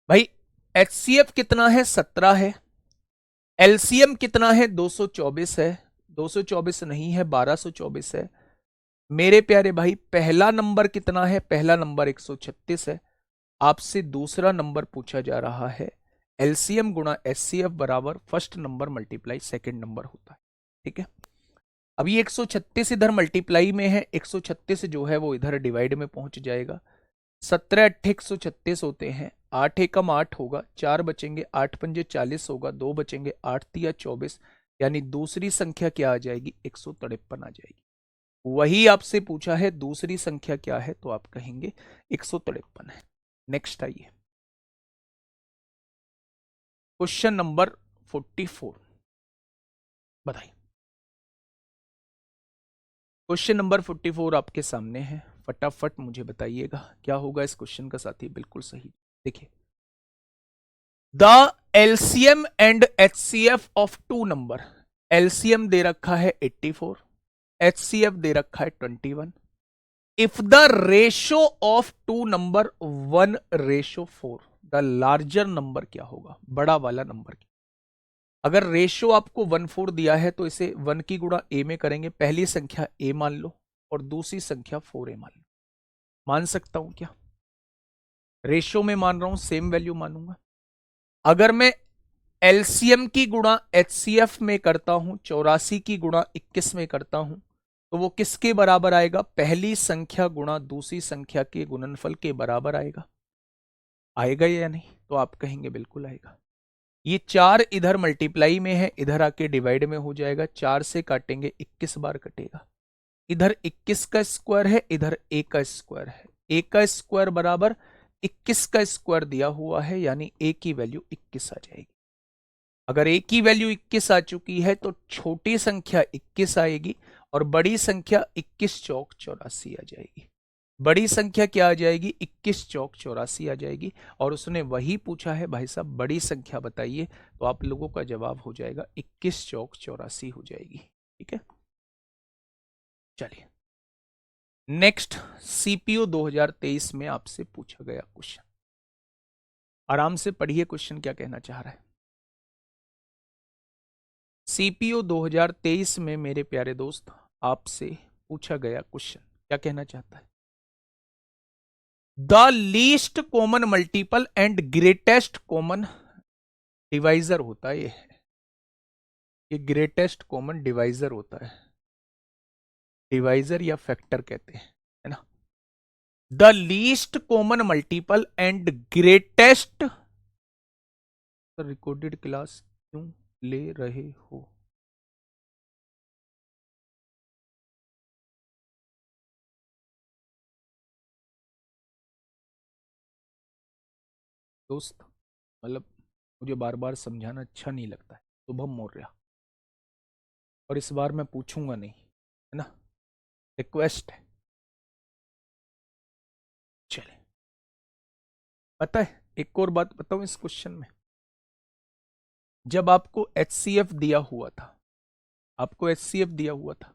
भाई। एचसीएफ कितना है? 17 है। एलसीएम कितना है? 224 है। 224 नहीं है, 1224 है। मेरे प्यारे भाई पहला नंबर कितना है? पहला नंबर 136 है। आपसे दूसरा नंबर पूछा जा रहा है, एलसीएम गुणा एचसीएफ बराबर first number multiply second number होता है। ठीक है, अब ये 136 इधर मल्टीप्लाई में है, 136 जो है वो इधर डिवाइड में पहुंच जाएगा। 17 अट्ठे 136 होते हैं, 8 एकम 8 होगा, 4 बचेंगे, 8 पंजे 40 होगा, 2 बचेंगे, 8 तिया 24, यानी दूसरी संख्या क्या आ जाएगी? 153 आ जाएगी। वही आपसे पूछा है दूसरी संख्या क्या है, तो आप कहेंगे 153 है। नेक्स्ट आइए, क्वेश्चन नंबर 44 बताइए। क्वेश्चन नंबर 44 आपके सामने है, फटाफट मुझे बताइएगा क्या होगा इस क्वेश्चन का साथी। बिल्कुल सही, देखिए, the LCM and HCF of two number, LCM दे रखा है 84, एचसीएफ दे रखा है 21। If the ratio of two number 1:4, the larger number क्या होगा? बड़ा वाला नंबर क्या? अगर रेशो आपको 1:4 दिया है तो इसे 1 की गुणा ए में करेंगे। पहली संख्या ए मान लो और दूसरी संख्या 4a मान लो। मान सकता हूं क्या? रेशो में मान रहा हूं, सेम वैल्यू मानूंगा। अगर मैं एलसीएम की गुणा एचसीएफ में करता हूं, 84 की गुणा 21 में करता हूं, तो वो किसके बराबर आएगा? पहली संख्या गुणा दूसरी संख्या के गुणनफल के बराबर आएगा। आएगा या नहीं? तो आप कहेंगे बिल्कुल आएगा। ये 4 इधर मल्टीप्लाई में है, इधर आके डिवाइड में हो जाएगा। 4 से काटेंगे 21 बार कटेगा। इधर 21 का स्क्वायर है, इधर a का स्क्वायर है। a का स्क्वायर बराबर 21 का स्क्वायर दिया हुआ है, यानी a की वैल्यू 21 आ जाएगी। अगर a की वैल्यू 21 आ चुकी है तो छोटी संख्या 21 आएगी और बड़ी संख्या 21 चौक 84 आ जाएगी। बड़ी संख्या क्या आ जाएगी? 21 चौक 84 आ जाएगी। और उसने वही पूछा है, भाई साहब बड़ी संख्या बताइए, तो आप लोगों का जवाब हो जाएगा 21 चौक 84 हो जाएगी। ठीक है, चलिए नेक्स्ट, सीपीओ 2023 में आपसे पूछा गया क्वेश्चन। आराम से पढ़िए क्वेश्चन क्या कहना चाह रहा है। सीपीओ 2023 में मेरे प्यारे दोस्त आपसे पूछा गया क्वेश्चन क्या कहना चाहता है? The least common multiple and greatest common divisor होता है ये ग्रेटेस्ट कॉमन डिवाइजर होता है, डिवाइजर या फैक्टर कहते हैं, है ना। The least common multiple and greatest, recorded class क्यों ले रहे हो? दोस्त मतलब मुझे बार बार समझाना अच्छा नहीं लगता है। शुभम मौर्य, और इस बार मैं पूछूंगा नहीं, है ना, रिक्वेस्ट है। चले, पता है एक और बात बताऊं इस क्वेश्चन में, जब आपको एचसीएफ दिया हुआ था, आपको एचसीएफ दिया हुआ था,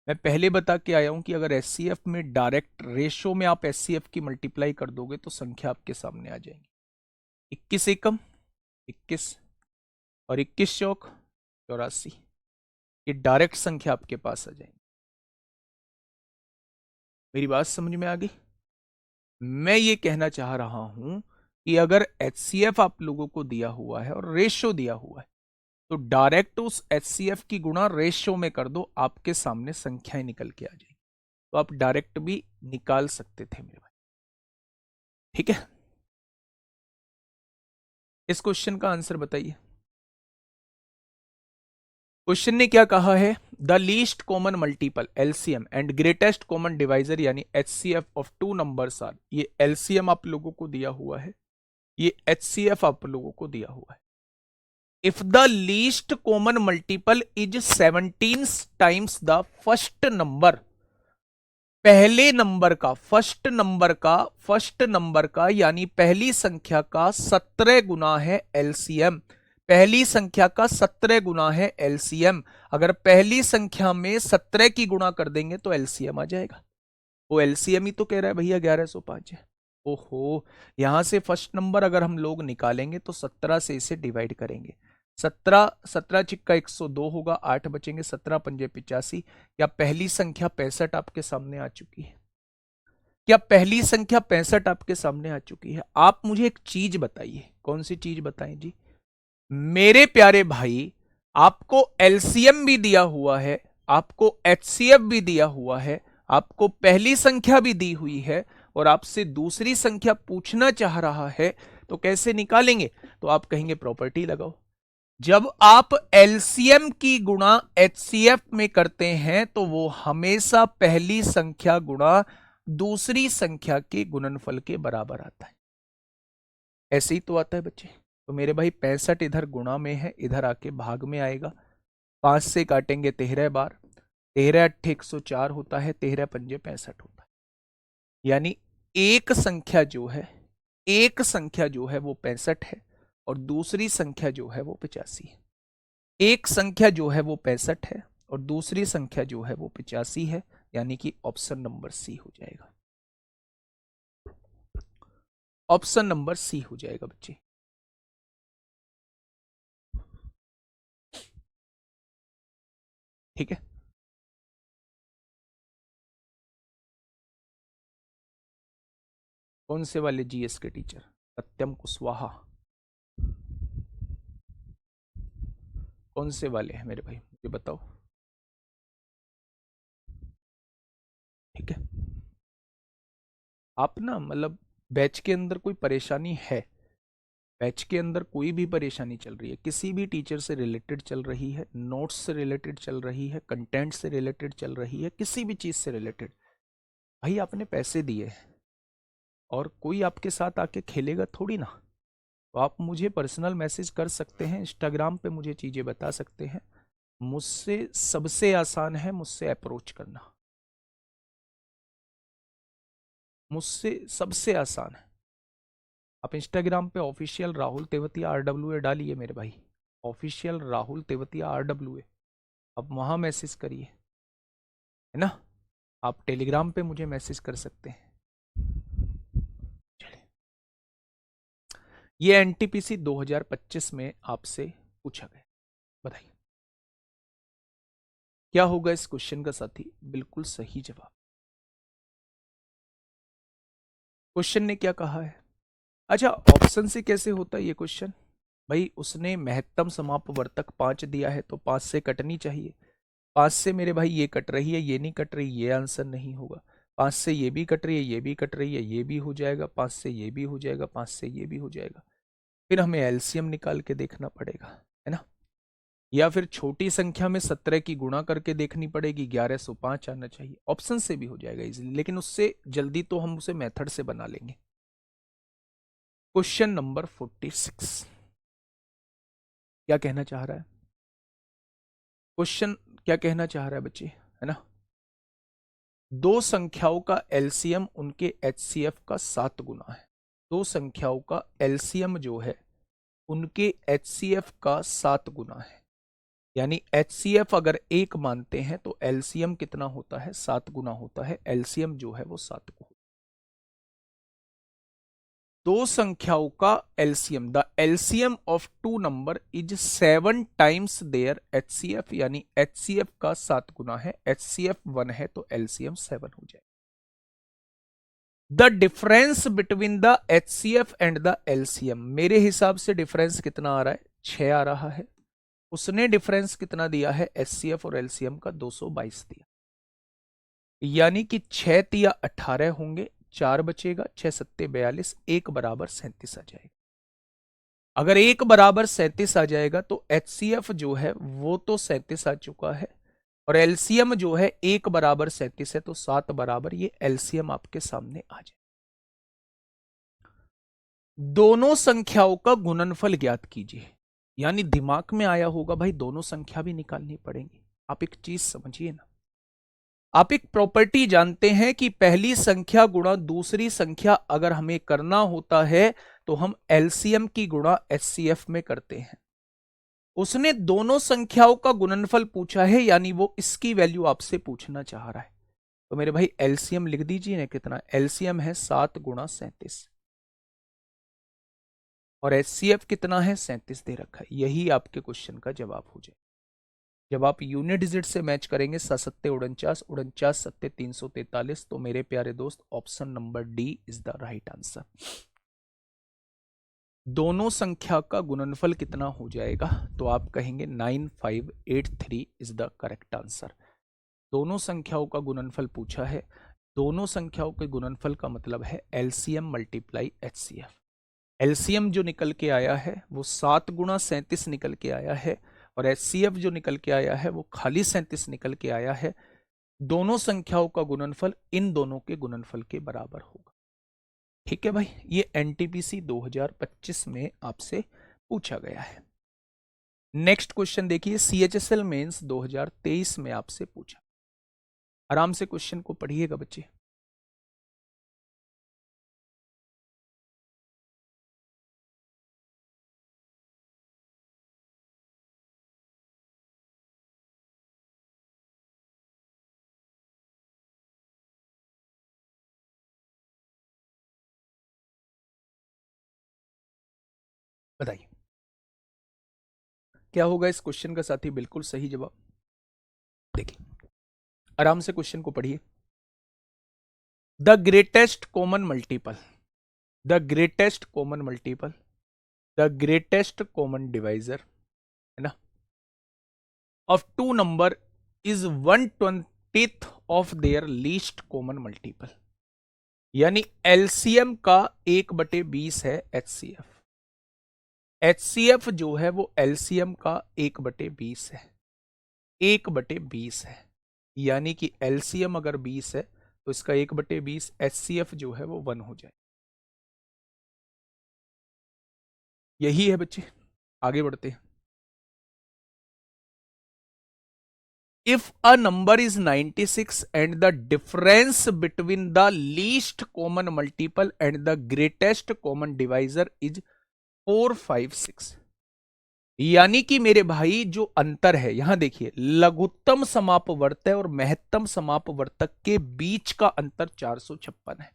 मैं पहले बता के आया हूं कि अगर एचसीएफ में डायरेक्ट रेशो में आप एचसीएफ की मल्टीप्लाई कर दोगे तो संख्या आपके सामने आ जाएंगी। 21 एकम 21 और 21 चौक 84, ये डायरेक्ट संख्या आपके पास आ जाएंगी। मेरी बात समझ में आ गई? मैं ये कहना चाह रहा हूं कि अगर एचसीएफ आप लोगों को दिया हुआ है और रेशो दिया हुआ है, तो डायरेक्ट उस एचसीएफ की गुणा रेशो में कर दो, आपके सामने संख्याएं निकल के आ जाएंगी। तो आप डायरेक्ट भी निकाल सकते थे मेरे भाई। ठीक है, इस क्वेश्चन का आंसर बताइए। क्वेश्चन ने क्या कहा है? The least common multiple LCM and greatest common divisor यानी HCF of two numbers are, ये एलसीएम आप लोगों को दिया हुआ है, ये एचसीएफ आप लोगों को दिया हुआ है। If the least common multiple is 17 times the first number, पहले नंबर का फर्स्ट नंबर का यानी पहली संख्या का 17 गुना है एलसीएम, पहली संख्या का 17 गुना है एलसीएम। अगर पहली संख्या में 17 की गुणा कर देंगे तो एलसीएम आ जाएगा। वो एलसीएम ही तो कह रहा है भैया 1105 है। ओहो, यहां से फर्स्ट नंबर अगर हम लोग निकालेंगे तो 17 से इसे डिवाइड करेंगे। 17 चिक्का 102 होगा, 8 बचेंगे, 17 पंजे 85। क्या पहली संख्या 65 आपके सामने आ चुकी है? क्या पहली संख्या 65 आपके सामने आ चुकी है? आप मुझे एक चीज बताइए, कौन सी चीज बताएं जी? मेरे प्यारे भाई, आपको एलसीएम भी दिया हुआ है, आपको एचसीएफ भी दिया हुआ है, आपको पहली संख्या भी दी हुई है, और आपसे दूसरी संख्या पूछना चाह रहा है, तो कैसे निकालेंगे? तो आप कहेंगे प्रॉपर्टी लगाओ। जब आप एलसीएम की गुणा एचसीएफ में करते हैं तो वो हमेशा पहली संख्या गुणा दूसरी संख्या के गुणनफल के बराबर आता है। ऐसे ही तो आता है बच्चे। तो मेरे भाई 65 इधर गुणा में है, इधर आके भाग में आएगा। 5 से काटेंगे 13 बार, 13 अट्ठे 104 होता है, 13 पंजे 65 होता है। यानी एक संख्या जो है, एक संख्या जो है वो 65 है और दूसरी संख्या जो है वो 85 है। एक संख्या जो है वो 65 है और दूसरी संख्या जो है वो 85 है, यानी कि ऑप्शन नंबर सी हो जाएगा। ऑप्शन नंबर सी हो जाएगा बच्चे। ठीक है, कौन से वाले जीएस के टीचर? सत्यम कुशवाहा। कौन से वाले हैं मेरे भाई, मुझे बताओ। ठीक है, आप ना मतलब बैच के अंदर कोई परेशानी है? बैच के अंदर कोई भी परेशानी चल रही है, किसी भी टीचर से रिलेटेड चल रही है, नोट्स से रिलेटेड चल रही है, कंटेंट से रिलेटेड चल रही है, किसी भी चीज से रिलेटेड, भाई आपने पैसे दिए हैं और कोई आपके साथ आके खेलेगा थोड़ी ना। तो आप मुझे पर्सनल मैसेज कर सकते हैं, इंस्टाग्राम पे मुझे चीजें बता सकते हैं। मुझसे सबसे आसान है मुझसे अप्रोच करना, मुझसे सबसे आसान है। आप इंस्टाग्राम पे ऑफिशियल राहुल तेवतिया RWA डालिए मेरे भाई, ऑफिशियल राहुल तेवतिया RWA, आप वहां मैसेज करिए, है ना। आप टेलीग्राम पे मुझे मैसेज कर सकते हैं। चलिए, ये एनटीपीसी 2025 में आपसे पूछा गया, बताइए क्या होगा इस क्वेश्चन का साथी? बिल्कुल सही जवाब। क्वेश्चन ने क्या कहा है? अच्छा, ऑप्शन से कैसे होता है ये क्वेश्चन? भाई उसने महत्तम समापवर्तक 5 दिया है तो 5 से कटनी चाहिए। 5 से मेरे भाई ये कट रही है, ये नहीं कट रही, ये आंसर नहीं होगा। 5 से ये भी कट रही है, ये भी कट रही है, ये भी हो जाएगा। 5 से ये भी हो जाएगा, 5 से ये भी हो जाएगा। फिर हमें एलसीएम निकाल के देखना पड़ेगा, है ना। या फिर छोटी संख्या में 17 की गुणा करके देखनी पड़ेगी, 1105 आना चाहिए। ऑप्शन से भी हो जाएगा इजीली, लेकिन उससे जल्दी तो हम उसे मेथड से बना लेंगे। क्वेश्चन नंबर 46 क्या कहना चाह रहा है? क्वेश्चन क्या कहना चाह रहा है बच्चे, है ना। दो संख्याओं का एलसीएम उनके एचसीएफ का 7 गुना है। दो संख्याओं का एलसीएम जो है उनके एचसीएफ का 7 गुना है। यानी एचसीएफ अगर 1 मानते हैं तो एलसीएम कितना होता है? 7 गुना होता है। एलसीएम जो है वो 7 को। दो संख्याओं का LCM, the LCM of two number is 7 times their HCF, यानी एचसीएफ का 7 गुना है। एचसीएफ 1 है तो एलसीएम 7 हो जाए। The difference between the HCF and the LCM, मेरे हिसाब से डिफरेंस कितना आ रहा है? 6 आ रहा है। उसने डिफरेंस कितना दिया है एचसीएफ और एलसीएम का? 222 दिया। यानी कि 6 तिया 18 होंगे, 4 बचेगा, 6 सत्ते 42, 1 बराबर 37 आ जाएगा। अगर 1 बराबर 37 आ जाएगा तो एचसीएफ जो है वो तो 37 आ चुका है, और एलसीएम जो है 1 बराबर 37 है, तो 7 बराबर ये एलसीएम आपके सामने आ जाए। दोनों संख्याओं का गुणनफल ज्ञात कीजिए। यानी दिमाग में आया होगा भाई दोनों संख्या भी निकालनी पड़ेगी। आप एक चीज समझिए ना, आप एक प्रॉपर्टी जानते हैं कि पहली संख्या गुणा दूसरी संख्या अगर हमें करना होता है तो हम एलसीएम की गुणा एचसीएफ में करते हैं। उसने दोनों संख्याओं का गुणनफल पूछा है, यानी वो इसकी वैल्यू आपसे पूछना चाह रहा है। तो मेरे भाई एलसीएम लिख दीजिए ना, कितना एलसीएम है 7 गुणा 37, और एचसीएफ कितना है 37 दे रखा है। यही आपके क्वेश्चन का जवाब हो जाए। जब आप यूनिट डिजिट से मैच करेंगे 7 49 सत्ते 343, तो मेरे प्यारे दोस्त option number D is the right answer. दोनों संख्या का गुणनफल कितना हो जाएगा, तो आप कहेंगे 9583 इज द करेक्ट आंसर। दोनों संख्याओं का गुणनफल पूछा है, दोनों संख्याओं के गुणनफल का मतलब है एलसीएम मल्टीप्लाई एचसीएफ। एलसीएम जो निकल के आया है वो 7 गुणा 37 निकल के आया है, और एचसीएफ जो निकल के आया है वो खाली 37 निकल के आया है। दोनों संख्याओं का गुणनफल इन दोनों के गुणनफल के बराबर होगा। ठीक है भाई, ये एनटीपीसी 2025 में आपसे पूछा गया है। नेक्स्ट क्वेश्चन देखिए, सीएचएसएल मेंस 2023 में आपसे पूछा। आराम से क्वेश्चन को पढ़िएगा बच्चे। बताइए क्या होगा इस क्वेश्चन का साथी। बिल्कुल सही जवाब। देखिए आराम से क्वेश्चन को पढ़िए। The greatest common multiple, the greatest common multiple, the greatest common divisor, है ना, of two number is 1/20 of their least common multiple. यानी एलसीएम का 1/20 है एचसीएफ। एचसीएफ जो है वो एलसीएम का 1/20 है, 1/20 है। यानी कि एलसीएम अगर 20 है तो इसका 1/20, एचसीएफ जो है वो 1 हो जाए। यही है बच्चे, आगे बढ़ते हैं। If a number is 96 and the difference between the least common multiple and the greatest common divisor is 456, यानी कि मेरे भाई जो अंतर है यहां देखिए, लघुत्तम समापवर्तक और महत्तम समापवर्तक के बीच का अंतर 456 है।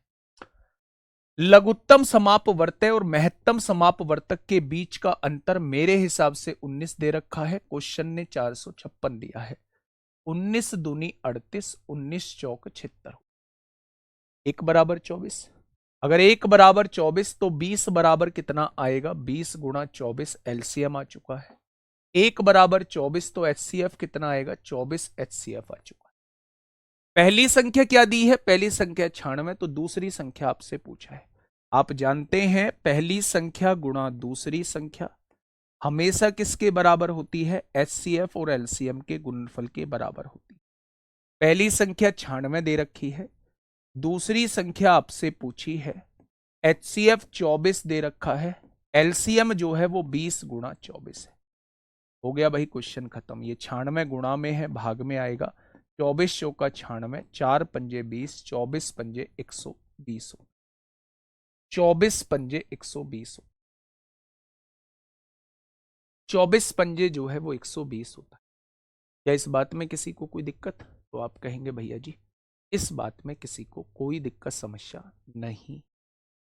लघुत्तम समापवर्तक और महत्तम समापवर्तक के बीच का अंतर मेरे हिसाब से 19 दे रखा है, क्वेश्चन ने 456 दिया है। 19 दूनी 38, 19 चौक 76, 1 बराबर 24। अगर 1 बराबर 24 तो 20 बराबर कितना आएगा, 20 गुणा 24 एलसीएम आ चुका है। 1 बराबर 24 तो एचसीएफ कितना आएगा, 24 एचसीएफ आ चुका है। पहली संख्या क्या दी है, पहली संख्या 96, तो दूसरी संख्या आपसे पूछा है। आप जानते हैं पहली संख्या गुणा दूसरी संख्या हमेशा किसके बराबर होती है, एचसीएफ और एलसीएम के गुणनफल के बराबर होती है। पहली संख्या 96 दे रखी है, दूसरी संख्या आपसे पूछी है, एचसीएफ 24 दे रखा है, एलसीएम जो है वो 20 गुणा 24 है। हो गया भाई क्वेश्चन खत्म। ये 96 गुणा में है, भाग में आएगा, 24 चौका 96, 4 पंजे 20, 24 पंजे 120 हो, 24 पंजे 120 हो, 24 पंजे जो है वो 120 होता है। क्या इस बात में किसी को कोई दिक्कत, तो आप कहेंगे भैया जी इस बात में किसी को कोई दिक्कत समस्या नहीं।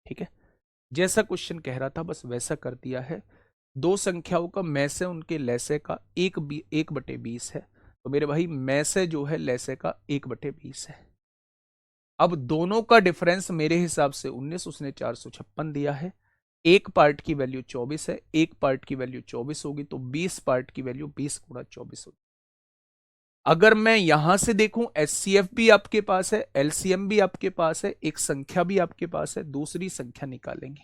ठीक है, जैसा क्वेश्चन कह रहा था बस वैसा कर दिया है। दो संख्याओं का मैं से उनके लैसे का 1/20 है, तो मेरे भाई मैं से जो है लैसे का 1/20 है। अब दोनों का डिफरेंस मेरे हिसाब से 19, उसने 456 दिया है। एक पार्ट की वैल्यू 24 है, एक पार्ट की वैल्यू 24 होगी, तो 20 पार्ट की वैल्यू 20 गुणा 24 होगी। अगर मैं यहां से देखूं, एचसीएफ भी आपके पास है, एलसीएम भी आपके पास है, एक संख्या भी आपके पास है, दूसरी संख्या निकालेंगे।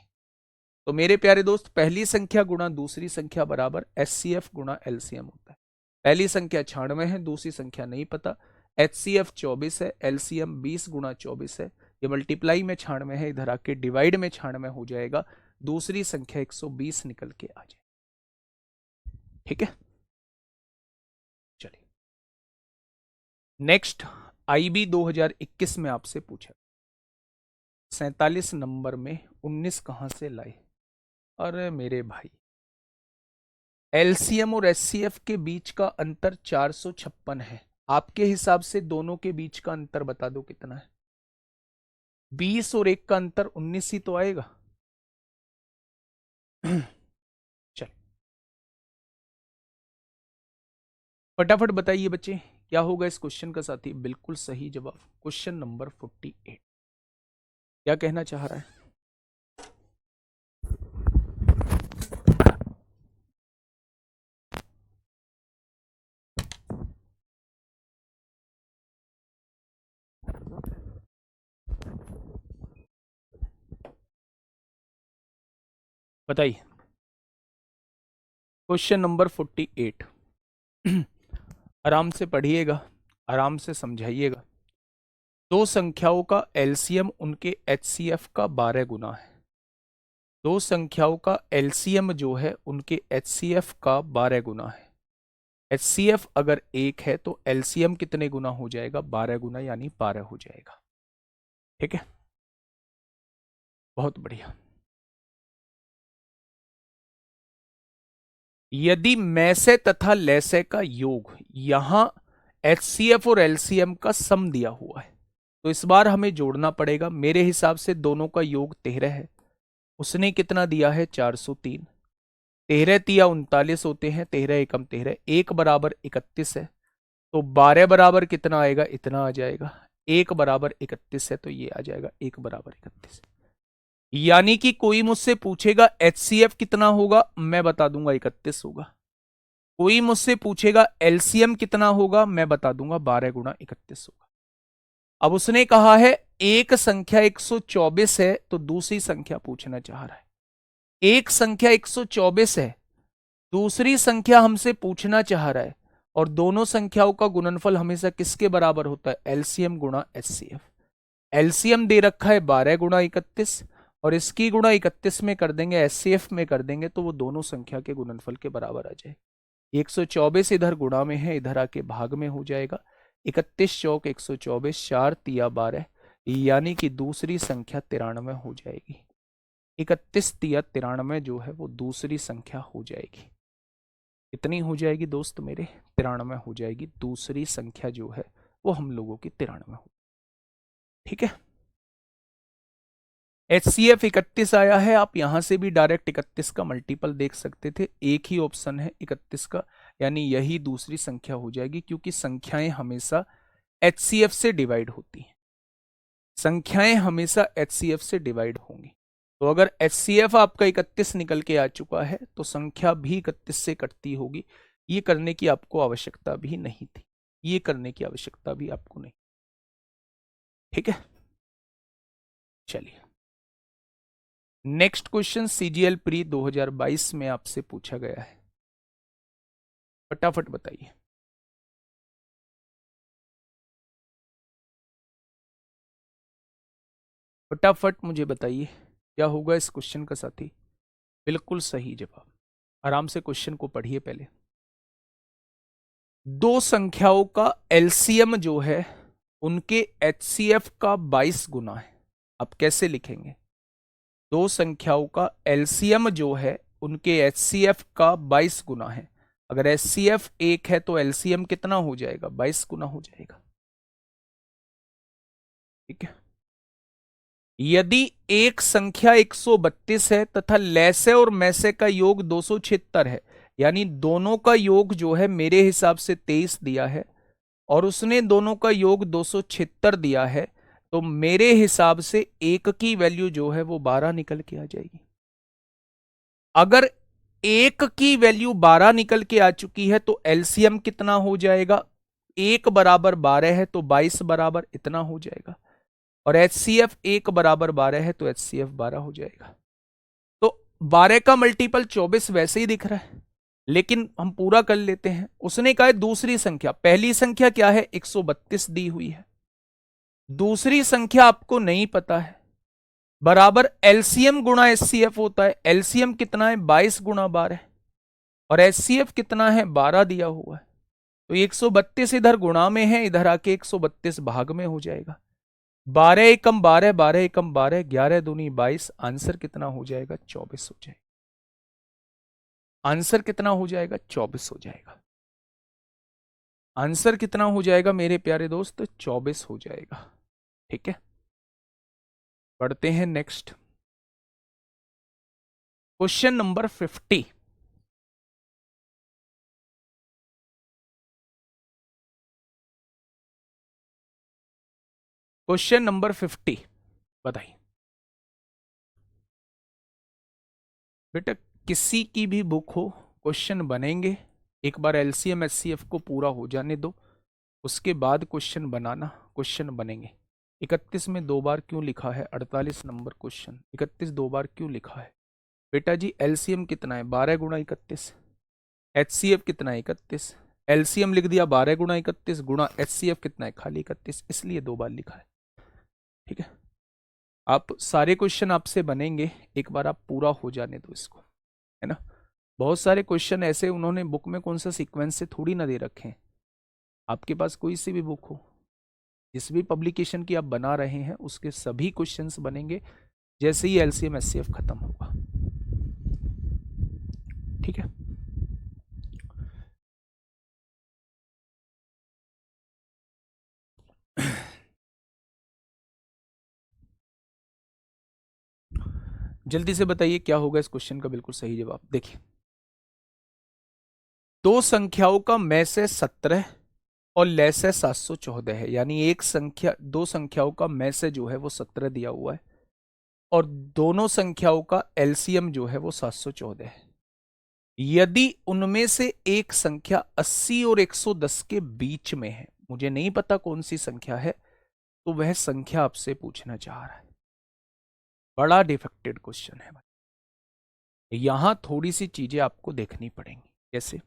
तो मेरे प्यारे दोस्त पहली संख्या गुणा दूसरी संख्या बराबर एचसीएफ गुणा एलसीएम होता है। पहली संख्या 96 है, दूसरी संख्या नहीं पता, एचसीएफ 24 है, एलसीएम 20 गुणा 24 है। ये मल्टीप्लाई में 96 है, इधर आके डिवाइड में 96 हो जाएगा, दूसरी संख्या 120 निकल के आ जाए। ठीक है, चलिए नेक्स्ट। आईबी 2021 में आपसे पूछा 47 नंबर में 19 कहां से लाए। अरे मेरे भाई एलसीएम और एचसीएफ के बीच का अंतर 456 है। आपके हिसाब से दोनों के बीच का अंतर बता दो कितना है। 20 और 1 का अंतर 19 ही तो आएगा। चल फटाफट बताइए बच्चे, क्या होगा इस क्वेश्चन का साथी? बिल्कुल सही जवाब, क्वेश्चन नंबर 48। क्या कहना चाह रहा है? बताइए। Question number 48। आराम से पढ़िएगा, आराम से समझाइएगा। दो संख्याओं का एलसीएम उनके एचसीएफ का 12 गुना है। दो संख्याओं का एलसीएम जो है उनके एचसीएफ का 12 गुना है। एचसीएफ अगर 1 है तो एलसीएम कितने गुना हो जाएगा? 12 गुना, यानी 12 हो जाएगा। ठीक है, बहुत बढ़िया। यदि में से तथा लैसे का योग, यहां एचसीएफ और एलसीएम का सम दिया हुआ है, तो इस बार हमें जोड़ना पड़ेगा। मेरे हिसाब से दोनों का योग 13 है। उसने कितना दिया है? 403। 13 तिया 39 होते हैं, 13 एकम 13, 1 बराबर 31 है। तो 12 बराबर कितना आएगा? इतना आ जाएगा। 1 बराबर 31 है तो ये आ जाएगा 1 बराबर 31। यानी कि कोई मुझसे पूछेगा एचसीएफ कितना होगा, मैं बता दूंगा 31 होगा। कोई मुझसे पूछेगा एलसीएम कितना होगा, मैं बता दूंगा 12 गुणा 31 होगा। अब उसने कहा है एक संख्या 124 है तो दूसरी संख्या पूछना चाह रहा है। एक संख्या 124 है, दूसरी संख्या हमसे पूछना चाह रहा है, और दोनों संख्याओं का गुणनफल हमेशा किसके बराबर होता है? एलसीएम गुणा एचसीएफ। एलसीएम दे रखा है 12 गुणा 31, और इसकी गुणा 31 में कर देंगे, एचसीएफ में कर देंगे, तो वो दोनों संख्या के गुणनफल के बराबर आ जाए। 124 इधर गुणा में है, इधर आके भाग में हो जाएगा। 31 चौक 124, 4 तिया 12, यानी कि दूसरी संख्या 93 हो जाएगी। 31 तिया 93 जो है वो दूसरी संख्या हो जाएगी। कितनी हो जाएगी दोस्त मेरे? 93 हो जाएगी। दूसरी संख्या जो है वो हम लोगों की 93 हो। ठीक है, एचसीएफ 31 आया है। आप यहां से भी डायरेक्ट 31 का मल्टीपल देख सकते थे, एक ही ऑप्शन है 31 का, यानी यही दूसरी संख्या हो जाएगी, क्योंकि संख्याएं हमेशा एचसीएफ से डिवाइड होती हैं। संख्याएं हमेशा एचसीएफ से डिवाइड होंगी। तो अगर एचसीएफ आपका 31 निकल के आ चुका है तो संख्या भी 31 से कटती होगी। ये करने की आपको आवश्यकता भी नहीं थी, ये करने की आवश्यकता भी आपको नहीं। ठीक है, चलिए नेक्स्ट क्वेश्चन सीजीएल प्री 2022 में आपसे पूछा गया है। फटाफट बताइए। फटाफट मुझे बताइए क्या होगा इस क्वेश्चन का साथी? बिल्कुल सही जवाब। आराम से क्वेश्चन को पढ़िए पहले। दो संख्याओं का एलसीएम जो है उनके एचसीएफ का 22 गुना है। अब कैसे लिखेंगे? दो संख्याओं का एलसीएम जो है उनके एचसीएफ का 22 गुना है। अगर एचसीएफ 1 है तो एलसीएम कितना हो जाएगा? 22 गुना हो जाएगा। ठीक है, यदि एक संख्या 132 है तथा लैसे और मैसे का योग 276 है, यानी दोनों का योग जो है मेरे हिसाब से 23 दिया है और उसने दोनों का योग 276 दिया है, तो मेरे हिसाब से एक की वैल्यू जो है वो 12 निकल के आ जाएगी। अगर एक की वैल्यू 12 निकल के आ चुकी है तो एलसीएम कितना हो जाएगा? 1 बराबर 12 है तो 22 बराबर इतना हो जाएगा, और एचसीएफ 1 बराबर 12 है तो एचसीएफ 12 हो जाएगा। तो 12 का मल्टीपल 24 वैसे ही दिख रहा है, लेकिन हम पूरा कर लेते हैं। उसने कहा है दूसरी संख्या, पहली संख्या क्या है? 132 दी हुई है। दूसरी संख्या आपको नहीं पता है, बराबर एलसीएम गुणा एचसीएफ होता है। एलसीएम कितना है? 22 गुणा 12, और एचसीएफ कितना है? 12 दिया हुआ है। तो 132 इधर गुणा में है, इधर आके 132 भाग में हो जाएगा। 12 एकम 12, 12 एकम 12, 11 दूनी 22, आंसर कितना हो जाएगा? 24 हो जाएगा। आंसर कितना हो जाएगा? 24 हो जाएगा। आंसर कितना हो जाएगा मेरे प्यारे दोस्त? 24 हो जाएगा। ठीक है, पढ़ते हैं next question number 50। Question number 50 बताइए बेटा। किसी की भी बुक हो, क्वेश्चन बनेंगे, एक बार एलसीएम एचसीएफ को पूरा हो जाने दो, उसके बाद क्वेश्चन बनाना। क्वेश्चन बनेंगे। 31 में 2 बार क्यों लिखा है? 48 नंबर क्वेश्चन। 31 2 बार क्यों लिखा है बेटा जी? एलसीएम कितना है? 12 गुणा 31। एचसीएफ कितना है? 31। एलसीएम लिख दिया 12 गुणा 31 गुणा एचसीएफ कितना है? खाली 31, इसलिए 2 बार लिखा है। ठीक है, आप सारे क्वेश्चन आपसे बनेंगे, एक बार आप पूरा हो जाने दो इसको, है ना। बहुत सारे क्वेश्चन ऐसे उन्होंने बुक में कौन सा सीक्वेंस से थोड़ी ना दे रखे हैं। आपके पास कोई सी भी बुक हो, जिस भी पब्लिकेशन की आप बना रहे हैं, उसके सभी क्वेश्चंस बनेंगे जैसे ही एलसीएम एचसीएफ खत्म होगा। ठीक है, जल्दी से बताइए क्या होगा इस क्वेश्चन का बिल्कुल सही जवाब। देखिए, दो संख्याओं का मैं से 17 और ले से 714 है, यानी एक संख्या, दो संख्याओं का मैं से जो है वो 17 दिया हुआ है और दोनों संख्याओं का एलसीएम जो है वो 714 है। यदि उनमें से एक संख्या 80 और 110 के बीच में है, मुझे नहीं पता कौन सी संख्या है, तो वह संख्या आपसे पूछना चाह रहा है। बड़ा डिफेक्टेड क्वेश्चन है भाई। यहां थोड़ी सी चीजें आपको देखनी पड़ेंगी। कैसे?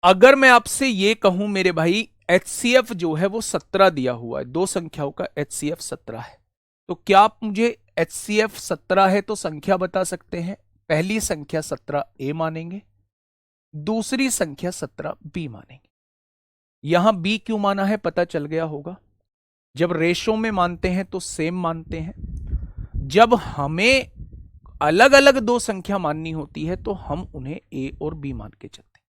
अगर मैं आपसे ये कहूं मेरे भाई, एचसीएफ जो है वो 17 दिया हुआ है, दो संख्याओं का एचसीएफ 17 है, तो क्या आप मुझे एचसीएफ 17 है तो संख्या बता सकते हैं? पहली संख्या 17 ए मानेंगे, दूसरी संख्या 17 बी मानेंगे। यहां बी क्यों माना है पता चल गया होगा। जब रेशो में मानते हैं तो सेम मानते हैं, जब हमें अलग अलग दो संख्या माननी होती है तो हम उन्हें ए और बी मान के चलते हैं।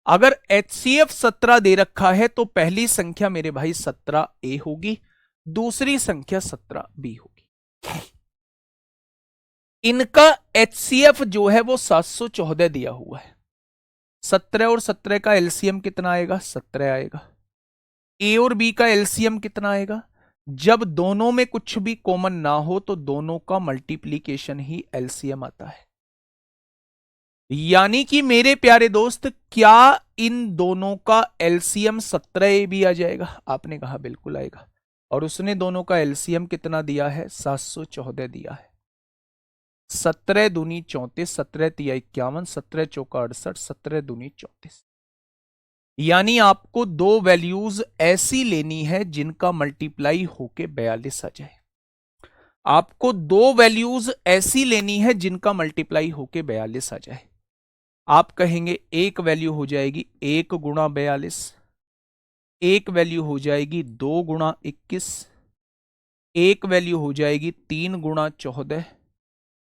अगर एचसीएफ 17 दे रखा है तो पहली संख्या मेरे भाई 17 ए होगी, दूसरी संख्या 17 बी होगी। इनका एचसीएफ जो है वो 714 दिया हुआ है। 17 और 17 का एलसीएम कितना आएगा? 17 आएगा। ए और बी का एलसीएम कितना आएगा? जब दोनों में कुछ भी कॉमन ना हो तो दोनों का मल्टीप्लीकेशन ही एलसीएम आता है। यानी कि मेरे प्यारे दोस्त, क्या इन दोनों का एलसीएम 17 ए भी आ जाएगा? आपने कहा बिल्कुल आएगा। और उसने दोनों का एलसीएम कितना दिया है? 714 दिया है। 17 दूनी 34, 17 तिया 51, 17 चौका 68, 17 दूनी 34। यानी आपको दो वैल्यूज ऐसी लेनी है जिनका मल्टीप्लाई होके 42 आ जाए। आपको दो वैल्यूज ऐसी लेनी है जिनका मल्टीप्लाई होके 42 आ जाए। आप कहेंगे एक वैल्यू हो जाएगी 1 गुणा 42, एक वैल्यू हो जाएगी 2 गुणा 21, एक वैल्यू हो जाएगी 3 गुणा 14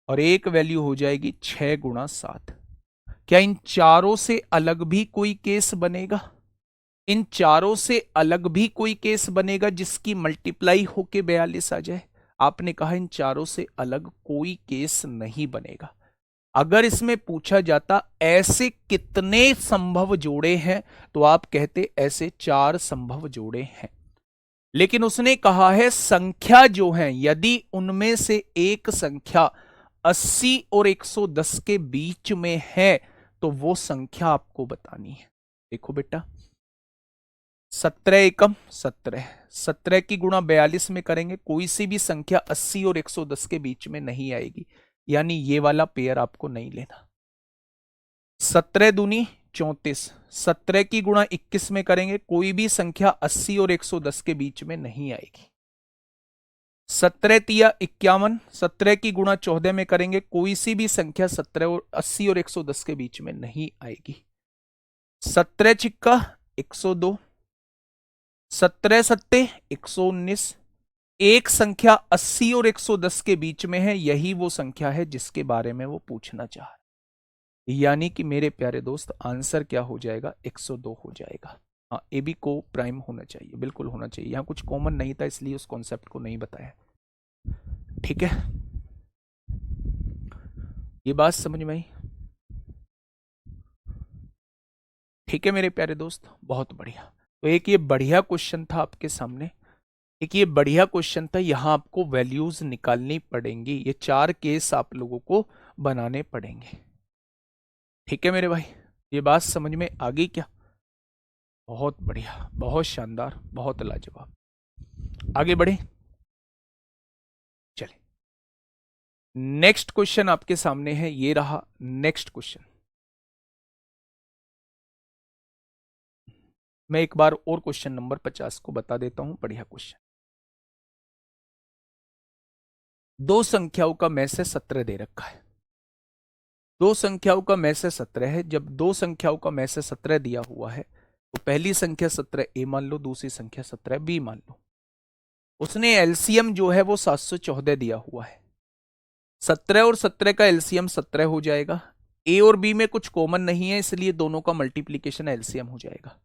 और एक वैल्यू हो जाएगी 6 गुणा 7। क्या इन चारों से अलग भी कोई केस बनेगा? इन चारों से अलग भी कोई केस बनेगा जिसकी मल्टीप्लाई होके 42 आ जाए? आपने कहा इन चारों से अलग कोई केस नहीं बनेगा। अगर इसमें पूछा जाता ऐसे कितने संभव जोड़े हैं, तो आप कहते ऐसे 4 संभव जोड़े हैं। लेकिन उसने कहा है संख्या जो है, यदि उनमें से एक संख्या 80 और 110 के बीच में है तो वो संख्या आपको बतानी है। देखो बेटा, 17 एकम 17, 17 की गुणा 42 में करेंगे, कोई सी भी संख्या 80 और 110 के बीच में नहीं आएगी, यानी ये वाला पेयर आपको नहीं लेना। 17 दूनी 34, 17 की गुणा 21 में करेंगे, कोई भी संख्या 80 और 110 के बीच में नहीं आएगी। 17 तिया 51, 17 की गुणा 14 में करेंगे, कोई सी भी संख्या 80 और 110 के बीच में नहीं आएगी। 17 छिक्का 102, 17 सत्ते 119। एक संख्या 80 और 110 के बीच में है, यही वो संख्या है जिसके बारे में वो पूछना चाह रहा है। यानी कि मेरे प्यारे दोस्त आंसर क्या हो जाएगा, 102 हो जाएगा। हाँ, ए बी को प्राइम होना चाहिए, बिल्कुल होना चाहिए। यहाँ कुछ कॉमन नहीं था इसलिए उस कॉन्सेप्ट को नहीं बताया। ठीक है, ये बात समझ में आई? ठीक है मेरे प्यारे दोस्त, बहुत बढ़िया। तो एक ये बढ़िया क्वेश्चन था आपके सामने, एक ये बढ़िया क्वेश्चन था। यहां आपको वैल्यूज निकालनी पड़ेंगी, ये 4 केस आप लोगों को बनाने पड़ेंगे। ठीक है मेरे भाई, ये बात समझ में आ गई क्या? बहुत बढ़िया, बहुत शानदार, बहुत लाजवाब। आगे बढ़े, चले। नेक्स्ट क्वेश्चन आपके सामने है, ये रहा नेक्स्ट क्वेश्चन। मैं एक बार और क्वेश्चन नंबर 50 को बता देता हूं, बढ़िया क्वेश्चन। दो संख्याओं का में से 17 दे रखा है। दो संख्याओं का में से 17 है। जब दो संख्याओं का में से 17 दिया हुआ है तो पहली संख्या 17 ए मान लो, दूसरी संख्या 17 बी मान लो। उसने एलसीएम जो है वो 714 दिया हुआ है। 17 और 17 का एलसीएम 17 हो जाएगा। ए और बी में कुछ कॉमन नहीं है इसलिए दोनों का मल्टीप्लीकेशन एलसीएम हो जाएगा।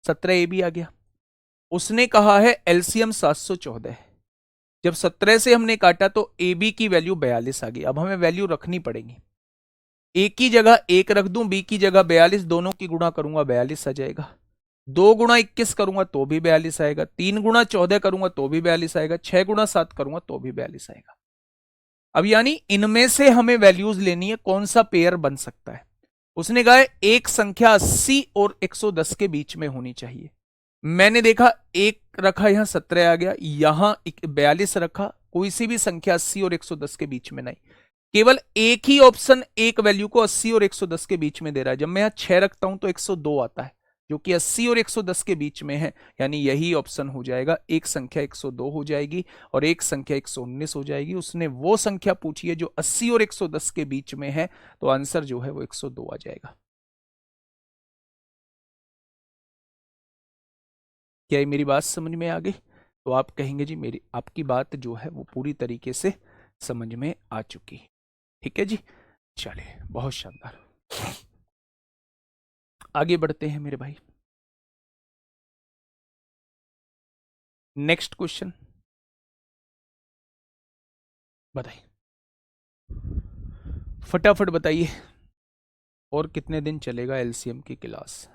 17 ए बी आ गया। उसने कहा है एलसीएम 714 है। जब 17 से हमने काटा तो ए बी की वैल्यू 42 आ गई। अब हमें वैल्यू रखनी पड़ेगी। ए की जगह 1 रख दूं, बी की जगह 42, दोनों की गुणा करूंगा 42 आ जाएगा। 2 गुणा 21 करूंगा तो भी 42 आएगा। 3 गुणा 14 करूंगा तो भी 42 आएगा। 6 गुणा 7 करूंगा तो भी 42 आएगा। अब यानी इनमें से हमें वैल्यूज लेनी है, कौन सा पेयर बन सकता है। उसने कहा है एक संख्या 80 और 110 के बीच में होनी चाहिए। मैंने देखा एक रखा, यहां 17 आ गया, यहां 42 रखा। कोई सी भी संख्या 80 और 110 के बीच में नहीं, केवल एक ही ऑप्शन एक वैल्यू को 80 और 110 के बीच में दे रहा है। जब मैं यहां 6 रखता हूं तो 102 आता है, जो कि 80 और 110 के बीच में है। यानी यही ऑप्शन हो जाएगा। एक संख्या 102 हो जाएगी और एक संख्या 119 हो जाएगी। उसने वो संख्या पूछी है जो 80 और 110 के बीच में है, तो आंसर जो है वो 102 आ जाएगा। क्या ये मेरी बात समझ में आ गई? तो आप कहेंगे जी मेरी आपकी बात जो है वो पूरी तरीके से समझ में आ चुकी है। ठीक है जी, चलिए बहुत शानदार। आगे बढ़ते हैं मेरे भाई। नेक्स्ट क्वेश्चन बताइए, फटाफट बताइए। और कितने दिन चलेगा एलसीएम की क्लास?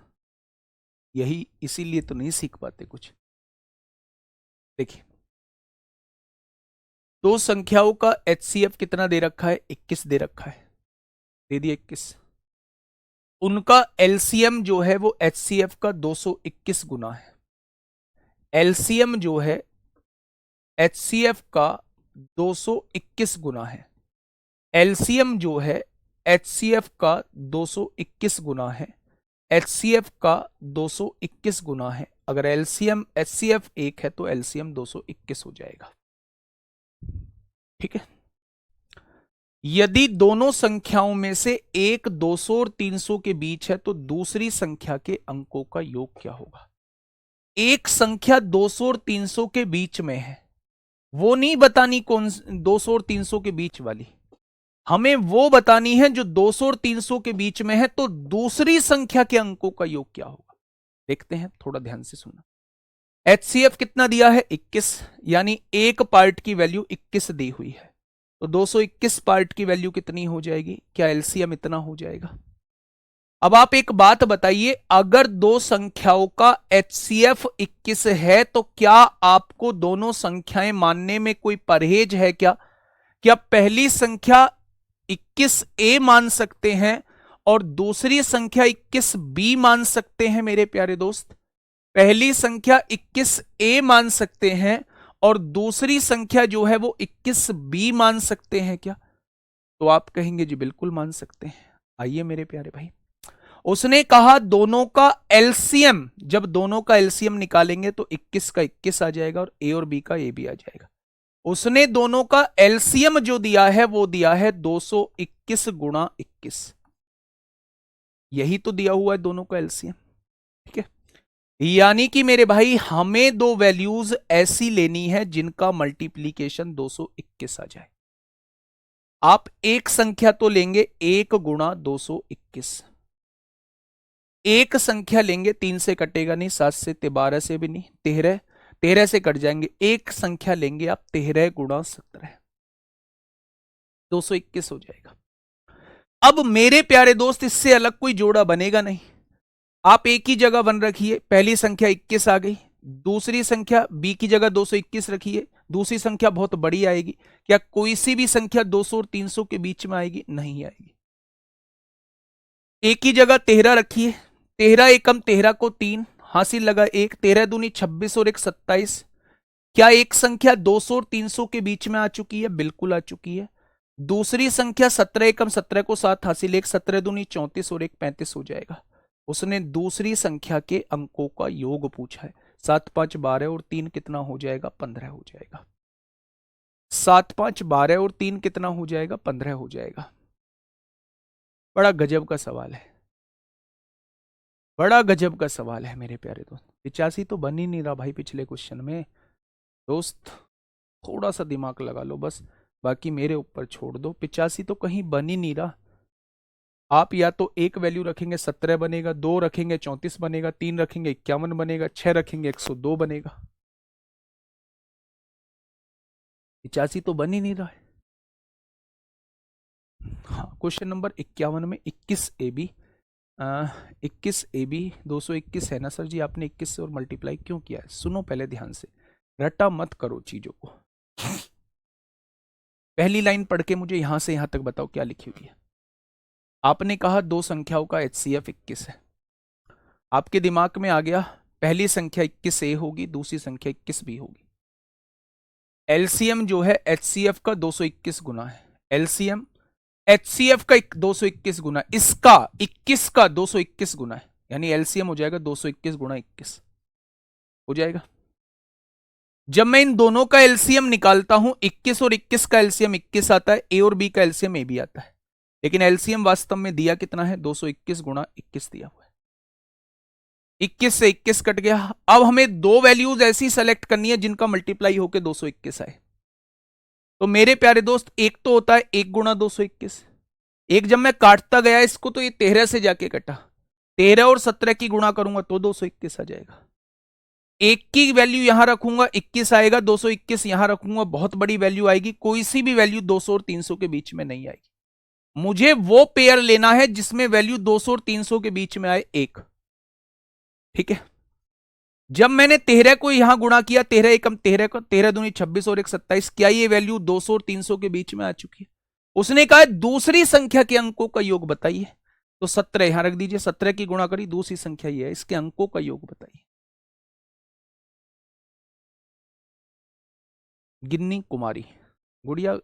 यही इसीलिए तो नहीं सीख पाते कुछ। देखिए, दो संख्याओं का एचसीएफ कितना दे रखा है, 21 दे रखा है, दे दिया 21। उनका एलसीएम जो है वो एचसीएफ का 221 गुना है। एलसीएम जो है एचसीएफ का 221 गुना है। एलसीएम जो है एचसीएफ का 221 गुना है। एचसीएफ का 221 गुना है। अगर एलसीएम एचसीएफ 1 है तो एलसीएम 221 हो जाएगा। ठीक है, यदि दोनों संख्याओं में से एक 200 और 300 के बीच है तो दूसरी संख्या के अंकों का योग क्या होगा। एक संख्या 200 और 300 के बीच में है, वो नहीं बतानी कौन 200 और 300 के बीच वाली, हमें वो बतानी है जो 200 और 300 के बीच में है। तो दूसरी संख्या के अंकों का योग क्या होगा, देखते हैं, थोड़ा ध्यान से सुनना। एचसीएफ कितना दिया है, 21, यानी एक पार्ट की वैल्यू 21 दी हुई है। तो 221 पार्ट की वैल्यू कितनी हो जाएगी, क्या एलसीएम इतना हो जाएगा। अब आप एक बात बताइए, अगर दो संख्याओं का एचसीएफ 21 है तो क्या आपको दोनों संख्याएं मानने में कोई परहेज है क्या? क्या पहली संख्या 21 ए मान सकते हैं और दूसरी संख्या 21 बी मान सकते हैं? मेरे प्यारे दोस्त, पहली संख्या 21 ए मान सकते हैं और दूसरी संख्या जो है वो 21 बी मान सकते हैं क्या? तो आप कहेंगे जी बिल्कुल मान सकते हैं। आइए मेरे प्यारे भाई, उसने कहा दोनों का एलसीएम, जब दोनों का एलसीएम निकालेंगे तो 21 का 21 आ जाएगा और ए और बी का ए भी आ जाएगा। उसने दोनों का एलसीएम जो दिया है वो दिया है 221 गुणा 21, यही तो दिया हुआ है दोनों का एलसीएम। ठीक है, यानी कि मेरे भाई हमें दो वैल्यूज ऐसी लेनी है जिनका मल्टीप्लीकेशन 221 आ जाए। आप एक संख्या तो लेंगे 1 गुणा 221, एक संख्या लेंगे, 3 से कटेगा नहीं, 7 से, 12 से भी नहीं, 13, 13 से कट जाएंगे, एक संख्या लेंगे आप 13 गुणा 17, 221 हो जाएगा। अब मेरे प्यारे दोस्त इससे अलग कोई जोड़ा बनेगा नहीं, आप एक ही जगह बन रखिए, पहली संख्या 21 आ गई, दूसरी संख्या b की जगह 221 रखिए, दूसरी संख्या बहुत बड़ी आएगी, क्या कोई सी भी संख्या 200 और 300 के बीच में आएगी? नहीं आएगी। एक ही जगह 13 रखिए, 13 एकम 13 को 3, हासिल लगा 1, 13 दूनी 26 और 1 27, क्या एक संख्या 200 और 300 के बीच में आ चुकी है? बिल्कुल आ चुकी है। दूसरी संख्या 17 एकम 17 को 7, हासिल 1, 17 दूनी 34 और 1 35 हो जाएगा। उसने दूसरी संख्या के अंकों का योग पूछा है, 7 5 12 और 3 कितना हो जाएगा? 15 हो जाएगा। 7 5 12 और 3 कितना हो जाएगा? 15 हो जाएगा। बड़ा गजब का सवाल है, बड़ा गजब का सवाल है मेरे प्यारे दोस्त। 85 तो बन ही नहीं रहा भाई पिछले क्वेश्चन में। दोस्त थोड़ा सा दिमाग लगा लो बस, बाकी मेरे ऊपर छोड़ दो। 85 तो कहीं बन ही नहीं रहा। आप या तो एक वैल्यू रखेंगे 17 बनेगा, 2 रखेंगे 34 बनेगा, 3 रखेंगे 51 बनेगा, 6 रखेंगे 102 बनेगा। 85 तो बन ही नहीं रहा है। हाँ, क्वेश्चन नंबर 51 में 21 ए बी 221 है ना सर जी? आपने 21 से और मल्टीप्लाई क्यों किया है? सुनो पहले ध्यान से, रटा मत करो चीजों को। पहली लाइन पढ़ के मुझे यहां से यहां तक बताओ क्या लिखी हुई है। आपने कहा दो संख्याओं का HCF 21 है, आपके दिमाग में आ गया पहली संख्या 21 ए होगी, दूसरी संख्या 21 बी होगी। एलसीएम जो है HCF का 221 गुना है, एलसीएम HCF का 221 गुना, इसका 21 का 221 गुना है, यानी एलसीएम हो जाएगा 221 गुना 21 हो जाएगा। जब मैं इन दोनों का एलसीएम निकालता हूं, 21 और 21 का एलसीएम 21 आता है, ए और बी का एलसीएम ए भी आता है, लेकिन एलसीएम वास्तव में दिया कितना है? 221 गुणा 21 दिया हुआ है। 21 से 21 कट गया। अब हमें दो वैल्यूज ऐसी सेलेक्ट करनी है जिनका मल्टीप्लाई होकर 221 आए। तो मेरे प्यारे दोस्त, एक तो होता है 1 गुणा 221, एक जब मैं काटता गया इसको तो ये 13 से जाके कटा, 13 और 17 की गुणा करूंगा तो 221 आ जाएगा। एक की वैल्यू यहां रखूंगा 21 आएगा, 221 यहां रखूंगा बहुत बड़ी वैल्यू आएगी, कोई सी भी वैल्यू 200 और 300 के बीच में नहीं आएगी। मुझे वो पेयर लेना है जिसमें वैल्यू 200 और 300 के बीच में आए, एक। ठीक है, जब मैंने 13 को यहां गुणा किया, 13 एकम 13 को, 13 दूनी 26 और 1 27, क्या ये वैल्यू 200 और 300 के बीच में आ चुकी है? उसने कहा दूसरी संख्या के अंकों का योग बताइए, तो 17 यहां रख दीजिए, 17 की गुणा करी, दूसरी संख्या ये है, इसके अंकों का योग बताइए। गिन्नी कुमारी, गुड़िया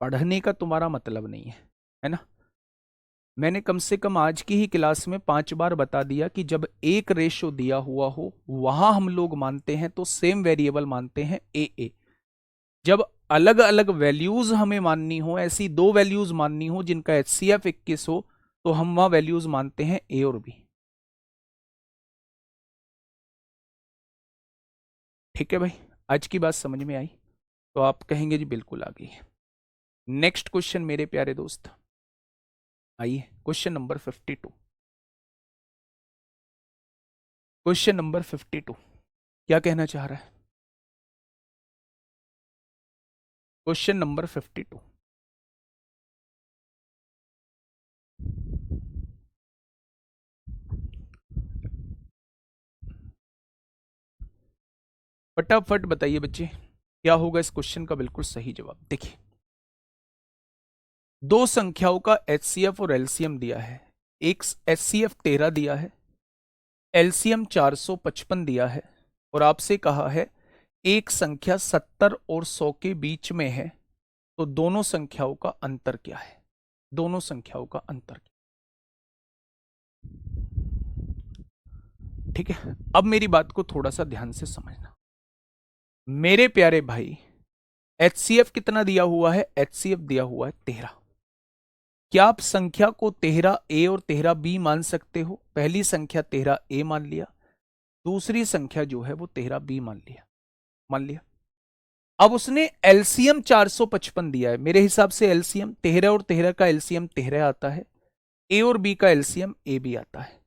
पढ़ने का तुम्हारा मतलब नहीं है ना? मैंने कम से कम आज की ही क्लास में 5 बार बता दिया कि जब एक रेशो दिया हुआ हो वहां हम लोग मानते हैं तो सेम वेरिएबल मानते हैं ए। जब अलग अलग वैल्यूज हमें माननी हो, ऐसी दो वैल्यूज माननी हो जिनका HCF 21 हो, तो हम वहां वैल्यूज मानते हैं ए और बी। ठीक है भाई, आज की बात समझ में आई? तो आप कहेंगे जी बिल्कुल आ गई है। नेक्स्ट क्वेश्चन मेरे प्यारे दोस्त, आइए क्वेश्चन नंबर 52। क्वेश्चन नंबर 52 क्या कहना चाह रहा है? क्वेश्चन नंबर 52, फटाफट बताइए बच्चे, क्या होगा इस क्वेश्चन का बिल्कुल सही जवाब? देखिए, दो संख्याओं का HCF और LCM दिया है, एक HCF 13 दिया है, LCM 455 दिया है, और आपसे कहा है एक संख्या 70 और 100 के बीच में है, तो दोनों संख्याओं का अंतर क्या है? दोनों संख्याओं का अंतर क्या? ठीक है, अब मेरी बात को थोड़ा सा ध्यान से समझना मेरे प्यारे भाई। HCF कितना दिया हुआ है? HCF दिया हुआ है 13। क्या आप संख्या को 13A और 13B मान सकते हो? पहली संख्या 13A मान लिया, दूसरी संख्या जो है वो 13B मान लिया, मान लिया। अब उसने एलसीएम 455 दिया है। मेरे हिसाब से एलसीएम 13 और 13 का एलसीएम 13 आता है, ए और बी का एलसीएम ए भी आता है।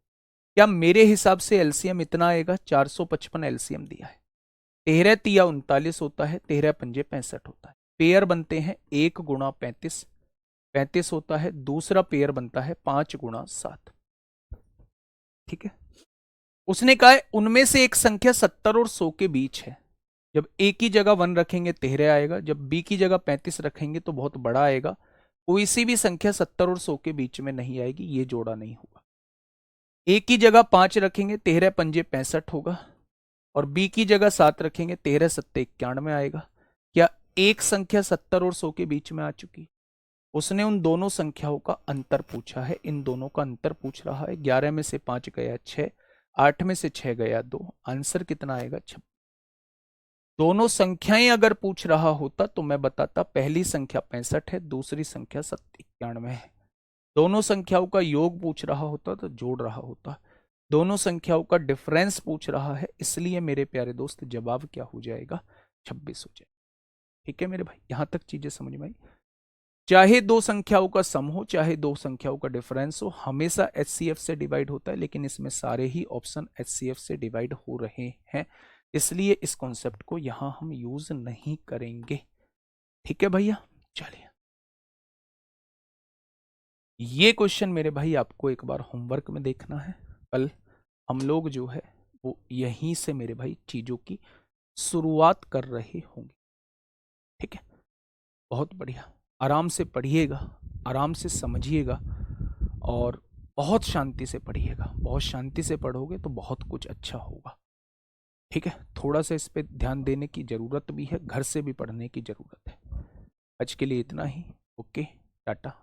क्या मेरे हिसाब से एलसीएम इतना आएगा? 455 एलसीएम दिया है। 13 तिया 39 होता है, 13 पंजे 65 होता है। पेयर बनते हैं 1 गुणा 35, 35 होता है। दूसरा पेयर बनता है 5 गुणा 7। ठीक है। उसने कहा है उनमें से एक संख्या 70 और 100 के बीच है। जब ए की जगह 1 रखेंगे 13 आएगा, जब बी की जगह 35 रखेंगे तो बहुत बड़ा आएगा। कोई सी भी संख्या 70 और 100 के बीच में नहीं आएगी, ये जोड़ा नहीं होगा। ए की जगह 5 रखेंगे 13 पंजे 65 होगा, और बी की जगह 7 रखेंगे 13 सत्ते 91 आएगा। क्या एक संख्या 70 और 100 के बीच में आ चुकी? उसने उन दोनों संख्याओं का अंतर पूछा है, इन दोनों का अंतर पूछ रहा है। 11 में से 5 गया 6, 8 में से 6 गया 2, आंसर कितना आएगा? 26। दोनों संख्याएं अगर पूछ रहा होता तो मैं बताता पहली संख्या 65 है, दूसरी संख्या 91 है। दोनों संख्याओं का योग पूछ रहा होता तो जोड़ रहा होता। दोनों संख्याओं का डिफरेंस पूछ रहा है, इसलिए मेरे प्यारे दोस्त जवाब क्या हो जाएगा? 26 हो जाएगा। ठीक है मेरे भाई, यहां तक चीजें समझ में आई? चाहे दो संख्याओं का सम हो, चाहे दो संख्याओं का डिफरेंस हो, हमेशा एचसीएफ से डिवाइड होता है, लेकिन इसमें सारे ही ऑप्शन एचसीएफ से डिवाइड हो रहे हैं, इसलिए इस कॉन्सेप्ट को यहां हम यूज नहीं करेंगे। ठीक है भैया, चलिए ये क्वेश्चन मेरे भाई आपको एक बार होमवर्क में देखना है। कल हम लोग जो है वो यहीं से मेरे भाई चीजों की शुरुआत कर रहे होंगे। ठीक है, बहुत बढ़िया। आराम से पढ़िएगा, आराम से समझिएगा, और बहुत शांति से पढ़िएगा। बहुत शांति से पढ़ोगे तो बहुत कुछ अच्छा होगा। ठीक है, थोड़ा सा इस पे ध्यान देने की ज़रूरत भी है, घर से भी पढ़ने की ज़रूरत है। आज के लिए इतना ही। ओके, टाटा।